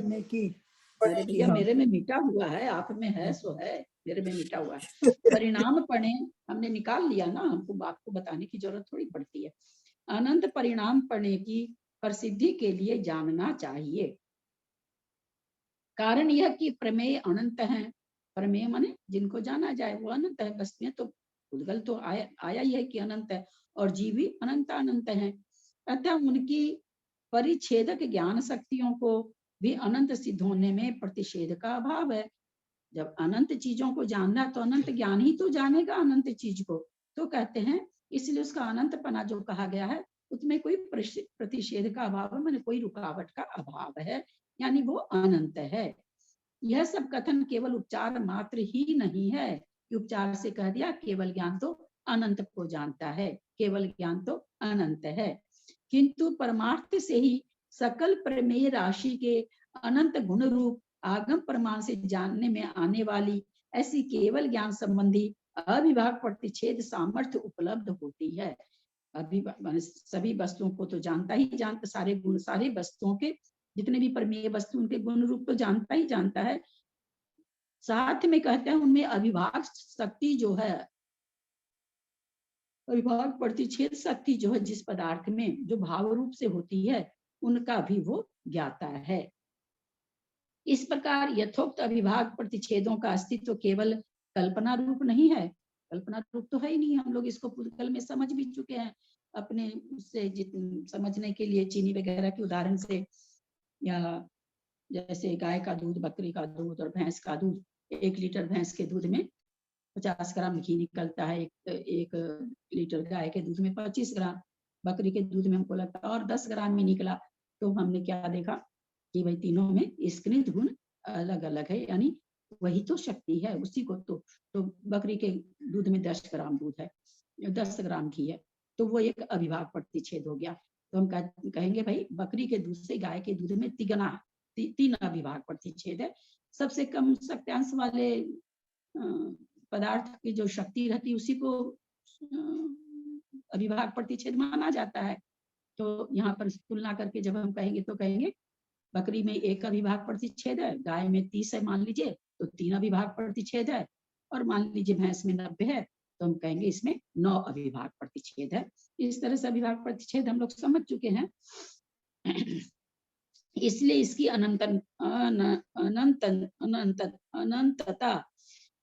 अरे भैया मेरे में मिटा हुआ है, आप में है सो है, मेरे में मिटा हुआ है। परिणाम पने हमने निकाल लिया ना, हमको बात को बताने की जरूरत थोड़ी पड़ती है। अनंत परिणाम पने की प्रसिद्धि के लिए जानना चाहिए। कारण यह कि प्रमेय अनंत है। प्रमेय माने जिनको जाना जाए वो अनंत है, बस में तो उद्गल तो आया ही है कि अनंत है, और जीव भी अनंत है। अतः उनकी परिच्छेदक ज्ञान शक्तियों को भी अनंत सिद्ध होने में प्रतिषेध का अभाव है। जब अनंत चीजों को जानना तो अनंत ज्ञान ही तो जानेगा अनंत चीज को। तो कहते हैं इसलिए उसका अनंतपना जो कहा गया है उसमें कोई प्रतिषेध का अभाव है, माने कोई रुकावट का अभाव है, यानी वो अनंत है। यह सब कथन केवल उपचार मात्र ही नहीं है कि उपचार से कह दिया केवल ज्ञान तो अनंत को जानता है, केवल ज्ञान तो अनंत है, किंतु परमार्थ से ही सकल प्रमेय राशि के अनंत गुण रूप आगम प्रमाण से जानने में आने वाली ऐसी केवल ज्ञान संबंधी अविभाग प्रतिच्छेद सामर्थ्य उपलब्ध होती है। सभी वस्तुओं को तो जानता ही जानता, सारे गुण, सारे वस्तुओं के जितने भी प्रमेय वस्तु उनके गुण रूप तो जानता ही जानता है। साथ में कहते हैं उनमें अविभाग शक्ति जो है, अविभाग प्रतिच्छेद शक्ति जो है जिस पदार्थ में जो भाव रूप से होती है उनका भी वो ज्ञाता है। इस प्रकार यथोक्त अविभाग प्रतिच्छेदों का अस्तित्व केवल कल्पना रूप नहीं है, कल्पना रूप तो है ही नहीं, हम लोग इसको कल में समझ भी चुके हैं। अपने से समझने के लिए चीनी वगैरह के उदाहरण से, या जैसे गाय का दूध, बकरी का दूध और भैंस का दूध, 1 लीटर भैंस के दूध में 50 ग्राम घी निकलता है, एक लीटर गाय के दूध में 25 ग्राम, बकरी के दूध में हमको लगता है और 10 ग्राम में निकला। तो हमने क्या देखा कि भाई तीनों में स्क्रित गुण अलग अलग है, यानी वही तो शक्ति है उसी को। तो बकरी के दूध में 10 ग्राम दूध है, 10 ग्राम घी है, तो वो एक अविभाग प्रतिच्छेद हो गया। तो हम कहेंगे भाई बकरी के दूध से गाय के दूध में 3 अविभाग प्रतिच्छेद है। सबसे कम शक्त्यांश वाले पदार्थ की जो शक्ति रहती है उसी को अविभाग प्रतिच्छेद माना जाता है। तो यहाँ पर तुलना करके जब हम कहेंगे तो कहेंगे बकरी में 1 अविभाग प्रतिच्छेद है, गाय में 30 है मान लीजिए तो 3 अविभाग प्रतिच्छेद है, और मान लीजिए भैंस में 90 है तो हम कहेंगे इसमें 9 अविभाग प्रतिच्छेद है। इस तरह से अविभाग प्रतिच्छेद हम लोग समझ चुके हैं। इसलिए इसकी अनंतता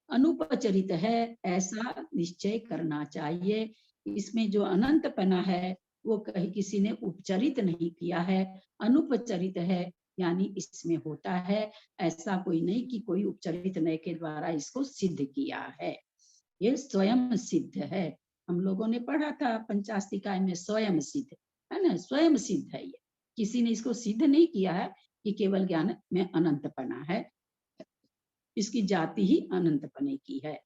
अनुपचरित है ऐसा निश्चय करना चाहिए। इसमें जो अनंतपना है वो कहीं किसी ने उपचरित नहीं किया है, अनुपचरित है, यानी इसमें होता है, ऐसा कोई नहीं कि कोई उपचरित नय के द्वारा इसको सिद्ध किया है। ये स्वयं सिद्ध है। हम लोगों ने पढ़ा था पंचास्तिकाय में स्वयं सिद्ध है ना, स्वयं सिद्ध है ये, किसी ने इसको सिद्ध नहीं किया है कि केवल ज्ञान में अनंतपना है, इसकी जाति ही अनंतपने की है।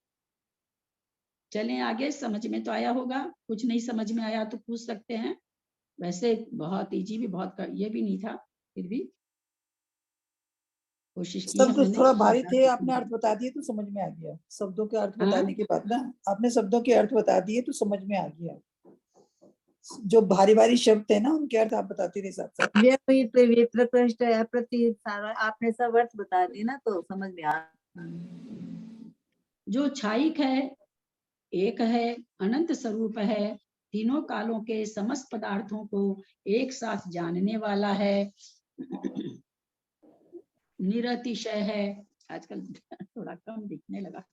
चलें आगे, समझ में तो आया होगा, कुछ नहीं समझ में आया तो पूछ सकते हैं। वैसे बहुत इजी भी बहुत ये भी नहीं था, फिर भी कोशिश की शब्द हमने। थोड़ा भारी थे, आपने अर्थ बता दिए तो समझ में आ गया। शब्दों के अर्थ बताने के बाद ना, आपने शब्दों के अर्थ बता दिए तो समझ में आ गया। जो भारी भारी शब्द है ना उनके अर्थ आप बताते थे साथ साथ। प्रकृष्ट अप्रतीत सारा आपने सब अर्थ बता दिए ना तो समझ में आ। जो छायिक है, एक है, अनंत स्वरूप है, तीनों कालों के समस्त पदार्थों को एक साथ जानने वाला है, निरतिशय है। आजकल थोड़ा कम दिखने लगा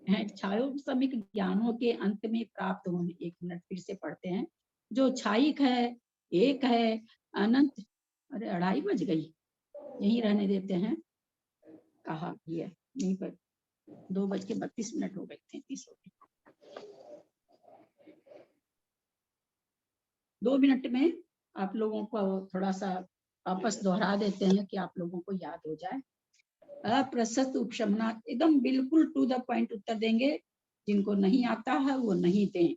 है। छायोपशमिक ज्ञानों के अंत में प्राप्त होने, 1 मिनट फिर से पढ़ते हैं। जो छायिक है, एक है, अनंत, अरे 2:30 बज गई, यहीं रहने देते हैं। कहा ये नहीं पर 2:32 हो गए, 33 हो गए। 2 मिनट में आप लोगों को थोड़ा सा वापस दोहरा देते हैं कि आप लोगों को याद हो जाए। अप्रशस्त उपशमना, एकदम बिल्कुल टू द पॉइंट उत्तर देंगे। जिनको नहीं आता है वो नहीं दें,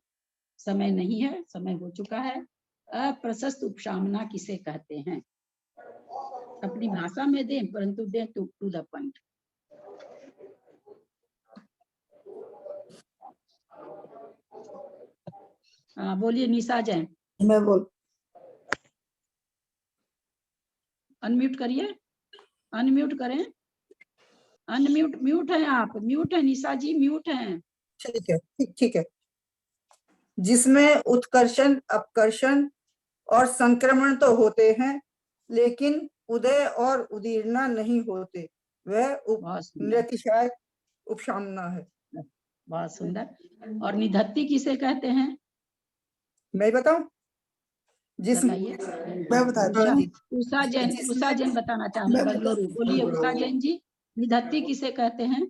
समय नहीं है, समय हो चुका है। अप्रशस्त उपशमना किसे कहते हैं? अपनी भाषा में दें, परंतु दें टू द पॉइंट। बोलिए निशा जैन। मैं बोल, अनम्यूट करिए, अनम्यूट करें, अनम्यूट, म्यूट है आप, म्यूट है निशा जी, म्यूट हैं। ठीक है, ठीक है। जिसमें उत्कर्षण, अपकर्षण और संक्रमण तो होते हैं लेकिन उदय और उदीर्णा नहीं होते, वह निरतिशय उपशमना है। बहुत सुंदर। और निधत्ती किसे कहते हैं? मैं बताऊं? जिसमें मैं बता दिया। उषा जैन बताना चाहूंगा, बेंगलुरु। बोलिए उषा जैन जी, निधत्ती किसे कहते हैं?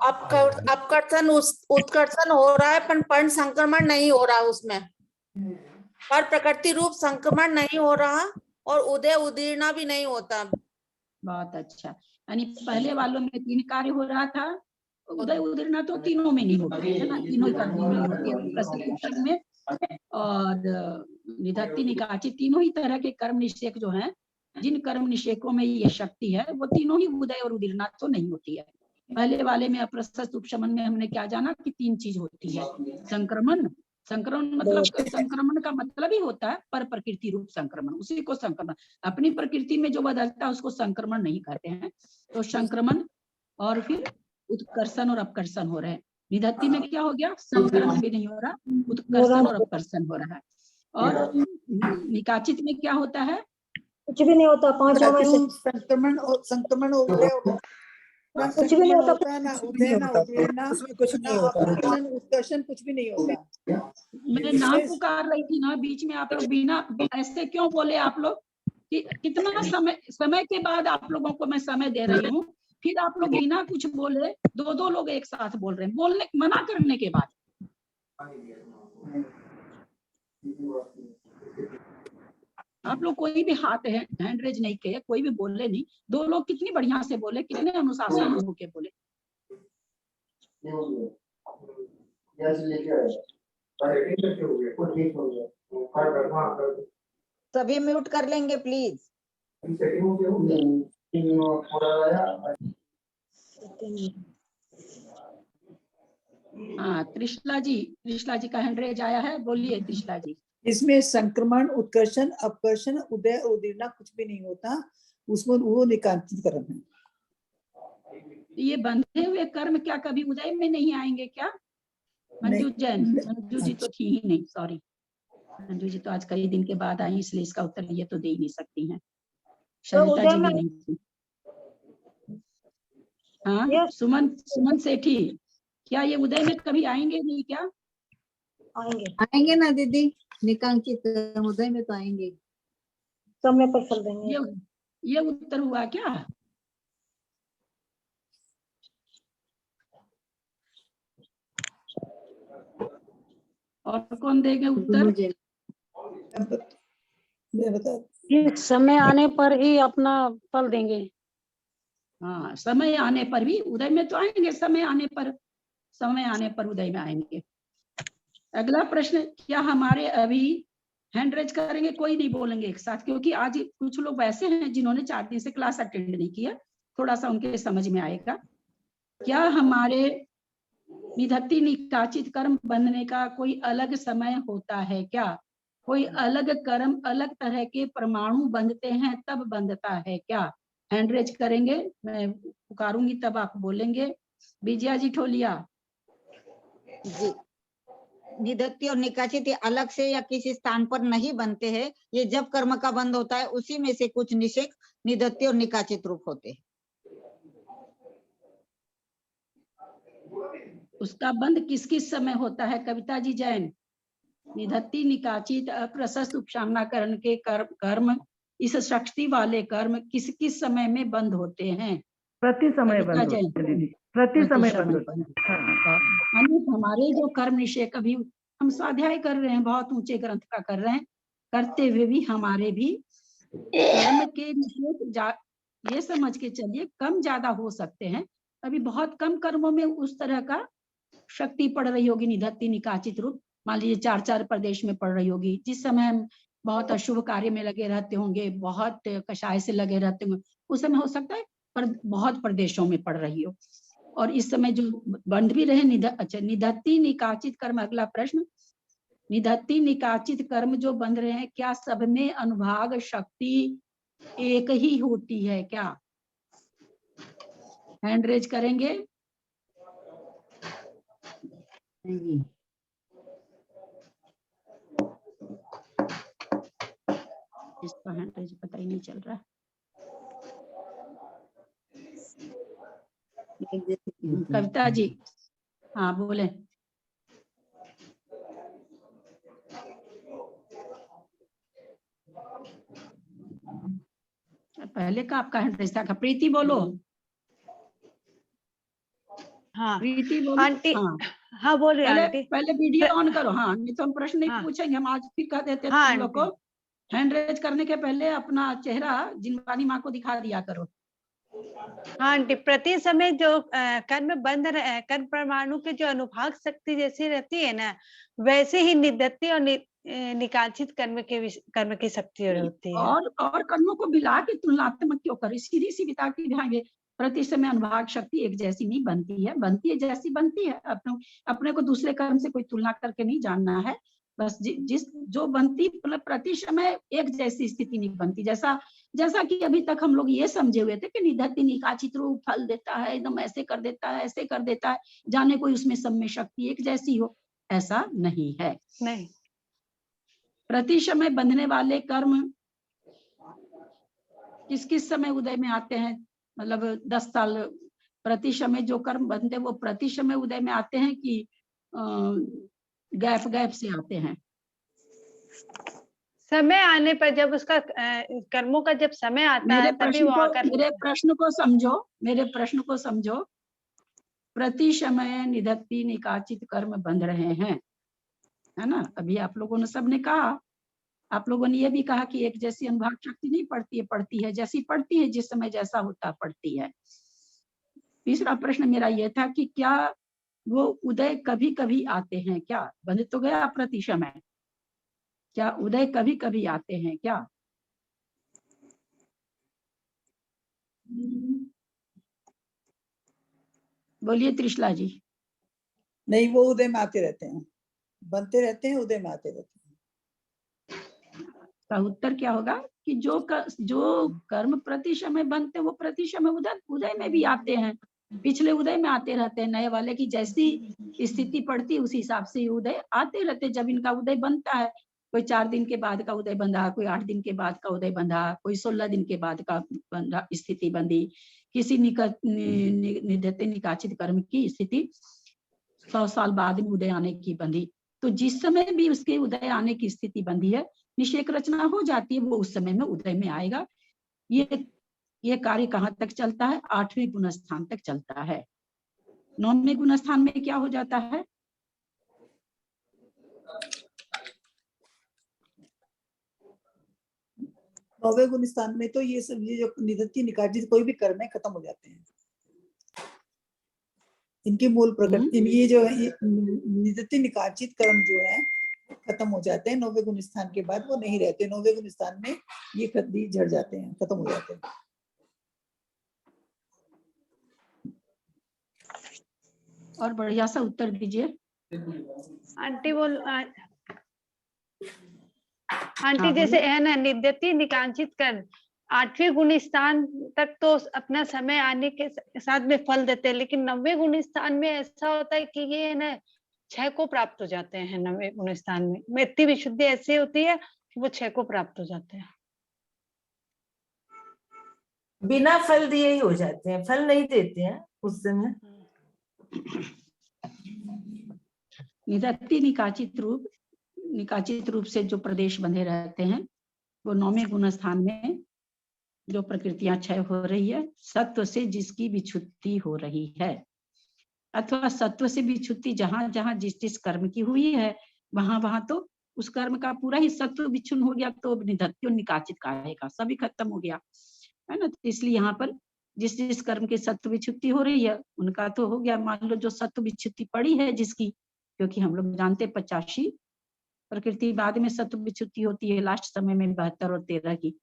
अपकर्षण उत्कर्षण हो रहा है पर पर्ण संक्रमण नहीं हो रहा उसमें, पर प्रकृति रूप संक्रमण नहीं हो रहा और उदय उदीर्णा भी नहीं होता। बहुत अच्छा। यानी पहले वालों में 3 कार्य हो रहा था, उदय उदीर्णा तो तीनों में नहीं होती है ना, तीनों कर्मों में होती है, प्रस्तुत में और निधत्ती निकाची, तीनों ही तरह के कर्म निषेक जो हैं, जिन कर्म निषेकों में ये शक्ति है वो तीनों ही उदय और उदीर्णा तो नहीं होती है। पहले वाले में अप्रशस्त उपशमन में हमने क्या जाना कि 3 चीज होती है। संक्रमण, मतलब संक्रमण का मतलब ही होता है पर प्रकृति रूप संक्रमण, उसी को संक्रमण, अपनी प्रकृति में जो बदलता है उसको संक्रमण नहीं कहते हैं। तो संक्रमण, और फिर उत्कर्षण और अपकर्षण हो रहे हैं। निधत्ती में क्या हो गया? संक्रमण भी नहीं हो रहा, उत्कर्षण और अपकर्षण हो रहा है। और निकाचित में क्या होता है? कुछ भी नहीं होता, 5 संक्रमण और ना कुछ भी नहीं संक्रमण होता, होता, ना उदय, ना उदीर्णा, उसमें कुछ ना नहीं होता। अपकर्षण उत्कर्षण, कुछ भी नहीं होता। मैं नाम इसमें पुकार रही थी ना, बीच में आप लोग बिना ऐसे क्यों बोले आप लोग? कि कितना समय के बाद आप लोगों को मैं समय दे रही हूँ, फिर आप लोग बिना कुछ बोले दो लोग एक साथ बोल रहे हैं, बोलने मना करने के बाद। आप लोग कोई भी हाथ हैंड रेज नहीं किए, कोई भी बोले नहीं, दो लोग कितनी बढ़िया से बोले, कितने अनुशासन में होके बोले। सभी म्यूट कर लेंगे प्लीज। हाँ, त्रिशला जी का हैंड रेज आया है, बोलिए त्रिशला जी। इसमें संक्रमण, उत्कर्षण, अपकर्षण, उदय, उदीर्णा कुछ भी नहीं होता, उसमें वो निकांतित कर्म है। ये बंधे हुए कर्म क्या कभी उदय में नहीं आएंगे क्या? मंजू जैन, मंजू जी तो थी ही नहीं, सॉरी, मंजू जी तो आज कई दिन के बाद आई, इसलिए इसका उत्तर ये तो दे ही नहीं सकती हैं। सविता जी भी नहीं थी। हाँ, सुमन सेठी, क्या ये उदय में कभी आएंगे नहीं क्या? आएंगे ना दीदी, निकांक्षित उदय में तो आएंगे, समय पर चल देंगे। ये उत्तर हुआ क्या? और कौन देंगे उत्तर? मैं बता, ये समय आने पर ही अपना फल देंगे। हाँ, समय आने पर भी उदय में तो आएंगे, समय आने पर उदय में आएंगे। अगला प्रश्न, क्या हमारे अभी हैंड रेज करेंगे, कोई नहीं बोलेंगे एक साथ, क्योंकि आज कुछ लोग वैसे हैं जिन्होंने 4 दिन से क्लास अटेंड नहीं किया, थोड़ा सा उनके समझ में आएगा। क्या हमारे निधत्ति निकाचित कर्म बनने का कोई अलग समय होता है क्या? कोई अलग कर्म अलग तरह के परमाणु बंधते हैं तब बंधता है क्या? हैंड रेज करेंगे, मैं पुकारूंगी तब आप बोलेंगे। विजया जी ठोलिया जी, निधत्ती और निकाचित ये अलग से या किसी स्थान पर नहीं बनते हैं, ये जब कर्म का बंध होता है उसी में से कुछ निषेक निधत्ती और निकाचित रूप होते हैं। उसका बंध किस किस समय होता है? कविता जी जैन, निधत्ती निकाचित अप्रशस्त उपसामनाकरण के कर्म इस शक्ति वाले कर्म किस किस समय में बंद होते हैं? प्रति समय कविता बंद जैन, होते हैं दीदी, प्रति समय बंद होते हैं। हाँ। यानी हमारे जो कर्म निषेक, अभी हम स्वाध्याय कर रहे हैं, बहुत ऊंचे ग्रंथ का कर रहे हैं, करते हुए भी हमारे भी कर्म के निषेक ये समझ के चलिए कम ज्यादा हो सकते हैं। अभी बहुत कम कर्मों में उस तरह का शक्ति पड़ रही होगी, निधत्ती निकाचित रूप, मान लीजिए 4 प्रदेश में पड़ रही होगी। जिस समय हम बहुत अशुभ कार्य में लगे रहते होंगे, बहुत कषाय से लगे रहते होंगे, उस समय हो सकता है पर बहुत प्रदेशों में पड़ रही हो। और इस समय जो बंध भी रहे निधत्ती निकाचित कर्म, अगला प्रश्न, निधत्ती निकाचित कर्म जो बंध रहे हैं, क्या सब में अनुभाग शक्ति एक ही होती है क्या? हैंड रेज करेंगे। इसका हैंड रेज पता ही नहीं चल रहा। कविता जी, हाँ बोले। पहले का आपका हैंड रेज था। प्रीति बोलो। हाँ प्रीति बोलो। आंटी, हाँ, हाँ बोल रही आंटी। पहले वीडियो ऑन करो। हाँ, नहीं तो हम प्रश्न नहीं पूछेंगे, हम आज फिर कह देते हाँ, तुम लोग को हैंड रेज करने के पहले अपना चेहरा जिनवानी माँ को दिखा दिया करो। हाँ आंटी, प्रति समय जो कर्म बंध कर्म परमाणु के जो अनुभाग शक्ति जैसी रहती है ना, वैसे ही निधत्ती और निकाचित कर्म की शक्ति होती है। और कर्मों को मिला के तुलनात्मक क्यों करें? सीधी सी बिता के ध्यान, प्रति समय अनुभाग शक्ति एक जैसी नहीं बनती है, बनती है जैसी बनती है। अपने को दूसरे कर्म से कोई तुलना करके नहीं जानना है, बस जिस जो बनती, मतलब प्रति समय एक जैसी स्थिति नहीं बनती। जैसा कि अभी तक हम लोग ये समझे हुए थे कि निधत्ती निकाचित रूप फल देता है, एकदम ऐसे कर देता है, ऐसे कर देता है, जाने कोई उसमें सब में शक्ति एक जैसी हो, ऐसा नहीं है। नहीं, प्रति समय बंधने वाले कर्म किस किस समय उदय में आते हैं? मतलब 10 साल प्रतिशमय जो कर्म बनते हैं वो प्रतिशमय उदय में आते हैं कि गैप गैप से आते हैं? समय आने पर जब उसका कर्मों का जब समय आता है तभी वो आकर मेरे प्रश्न को समझो, मेरे प्रश्न को समझो। प्रतिशमय निधत्ति निकाचित कर्म बंध रहे हैं, है ना? अभी आप लोगों ने सबने कहा, आप लोगों ने ये भी कहा कि एक जैसी अनुभाग शक्ति नहीं पड़ती है जैसी पड़ती है, जिस समय जैसा होता पड़ती है। तीसरा प्रश्न मेरा ये था कि क्या वो उदय कभी कभी आते हैं क्या? बंध तो गया प्रतिशमय, क्या उदय कभी कभी आते हैं क्या? बोलिए त्रिशला जी। नहीं, वो उदय में आते रहते हैं, बनते रहते हैं, उदय में आते रहते हैं। का उत्तर क्या होगा कि जो कर्म प्रतिशमय बनते हैं वो प्रतिशमय उदय में भी आते हैं, पिछले उदय में आते रहते हैं। नए वाले की जैसी स्थिति पड़ती है उसी हिसाब से उदय आते रहते हैं। जब इनका उदय बनता है, कोई 4 दिन के बाद का उदय बंधा, कोई 8 दिन के बाद का उदय बंधा, कोई 16 दिन के बाद का बंधा स्थिति बंधी, किसी निधत्ते निकाचित कर्म की स्थिति 100 साल बाद में उदय आने की बंधी। तो जिस समय भी उसके उदय आने की स्थिति बंधी है, निषेक रचना हो जाती है, वो उस समय में उदय में आएगा। ये कार्य कहाँ तक चलता है? 8वें गुणस्थान तक चलता है। 9वें गुणस्थान में क्या हो जाता है? नौवे गुणस्थान में तो ये सब, ये जो निधत्ति निकाचित कोई भी कर्म है, खत्म हो जाते हैं। इनकी मूल प्रकृति, ये जो निधत्ति निकाचित कर्म जो है खत्म हो जाते हैं। 9वें गुणस्थान के बाद वो नहीं रहते। 9वें गुणस्थान में ये कभी झड़ जाते हैं, खत्म हो जाते हैं। और बढ़िया सा उत्तर दीजिए आंटी। आंटी जैसे है ना, निधत्ति निकांचित कर्म 8वें गुण स्थान तक तो अपना समय आने के साथ में फल देते हैं, लेकिन 9वें गुण स्थान में ऐसा होता है कि ये ना 6 को प्राप्त हो जाते हैं। 9वें गुण स्थान में इतनी विशुद्धि ऐसी होती है कि वो 6 को प्राप्त हो जाते हैं। बिना फल दिए ही हो जाते हैं, फल नहीं देते हैं उस समय। निधत्ति निकाचित रूप से जो प्रदेश बंधे रहते हैं, वो 9वें गुण स्थान में जो प्रकृतियां क्षय हो रही है, सत्व से जिसकी विच्छुत्ति हो रही है, अथवा सत्व से विच्छुत्ति जहां जहां जिस कर्म की हुई है, वहां वहां तो उस कर्म का पूरा ही सत्व विच्छुन्न हो गया, तो निधत्ति और निकाचित कार्य का सभी खत्म हो गया, है ना? तो इसलिए यहाँ पर जिस कर्म की सत्व विच्छुत्ति हो रही है उनका तो हो गया। मान लो जो सत्व विच्छुत्ति पड़ी है जिसकी, क्योंकि हम लोग जानते 85 प्रकृति बाद में सत्व विच्छुत्ति होती है, लास्ट समय में 72 और 13 की।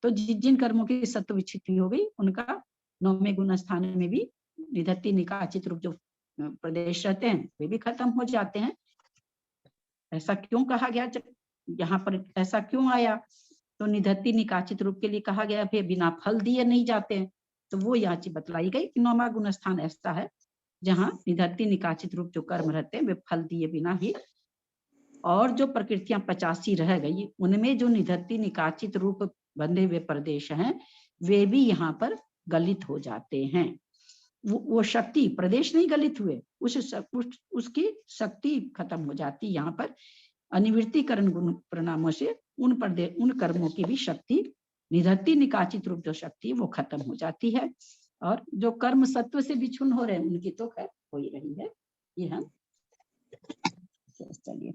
तो जिन कर्मों की सत्व विच्छुत्ति हो गई उनका 9वें गुण स्थान में भी निधत्ति निकाचित रूप जो प्रदेश रहते हैं वे भी खत्म हो जाते हैं। ऐसा क्यों कहा गया? जब यहाँ पर ऐसा क्यों आया? तो निधत्ति निकाचित रूप के लिए कहा गया फिर बिना फल दिए नहीं जाते हैं। तो वो यहाँ चीज बतलाई गई कि 9वां गुण स्थान ऐसा है जहाँ निधत्ति निकाचित रूप जो कर्म रहते हैं वे फल दिए बिना ही, और जो प्रकृतियां 85 रह गई उनमें जो निधत्ति निकाचित रूप बंधे हुए प्रदेश हैं वे भी यहाँ पर गलित हो जाते हैं। वो शक्ति, प्रदेश नहीं गलित हुए, उसकी शक्ति खत्म हो जाती यहाँ पर। अनिवृत्तिकरण गुण परिणामों से उन कर्मों की भी शक्ति, निधत्ति निकाचित रूप जो शक्ति वो खत्म हो जाती है, और जो कर्म सत्व से विच्छुन्न हो रहे हैं उनकी तो खैर हो ही रही है। ये हम चलिए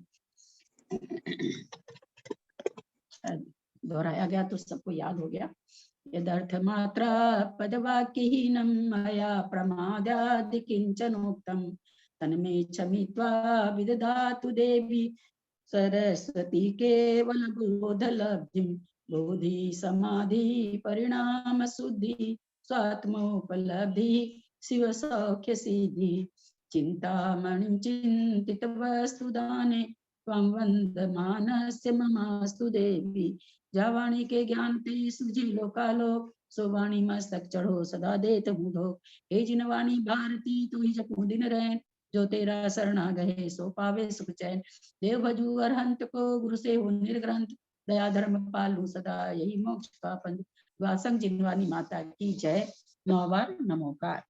दोहराया गया तो सबको याद हो गया। यदर्थ मात्रा पदवाक्यहीनं मया प्रमादादि किंचनोक्तम तन्मे क्षमित्वा विदधातु देवी सरस्वती केवल बोधलब्धिं बोधि समाधि परिणाम शुद्धि स्वात्मोपलब्धि शिव सौख्य सिद्धि चिंतामणिं चिंतित वस्तुदाने त्वं वन्दमानस्य ममास्तु देवी। जावाणी के ज्ञान ते सुझे लोकालोक सोवाणी मस्तक चढ़ो सदा देत हूँ धोख। हे जिनवाणी भारती तू ही जपू दिन रैन जो तेरा शरणा गए सो पावे सुख चैन। देव भजू अरहंत को गुरु से हो निर्ग्रंथ दया धर्म पालू सदा यही मोक्ष का पंथ। वासंग जिनवानी माता की जय। 9 बार नमोकार।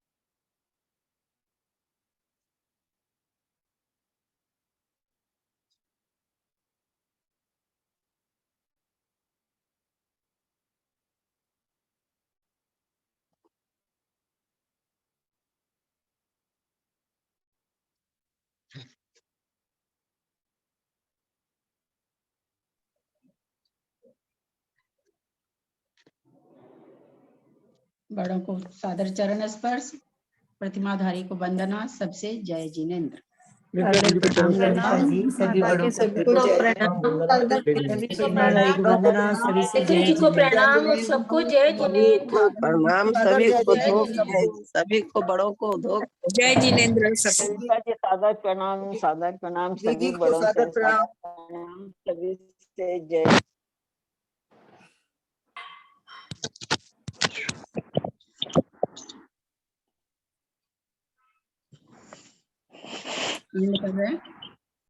बड़ों को सादर चरण स्पर्श, प्रतिमाधारी को वंदना। सबसे जय जिनेन्द्र। प्रणाम जी, सभी बड़ों सबको जय वंदना, सभी से जय जी को प्रणाम और सबको जय जिनेन्द्र। प्रणाम सभी को सभी को बड़ों को धोख जय जिनेन्द्र सविता जी सादर प्रणाम दीदी सभी को बड़ों से सादर प्रणाम। प्रणाम सभी से जय। कर रहे हैं।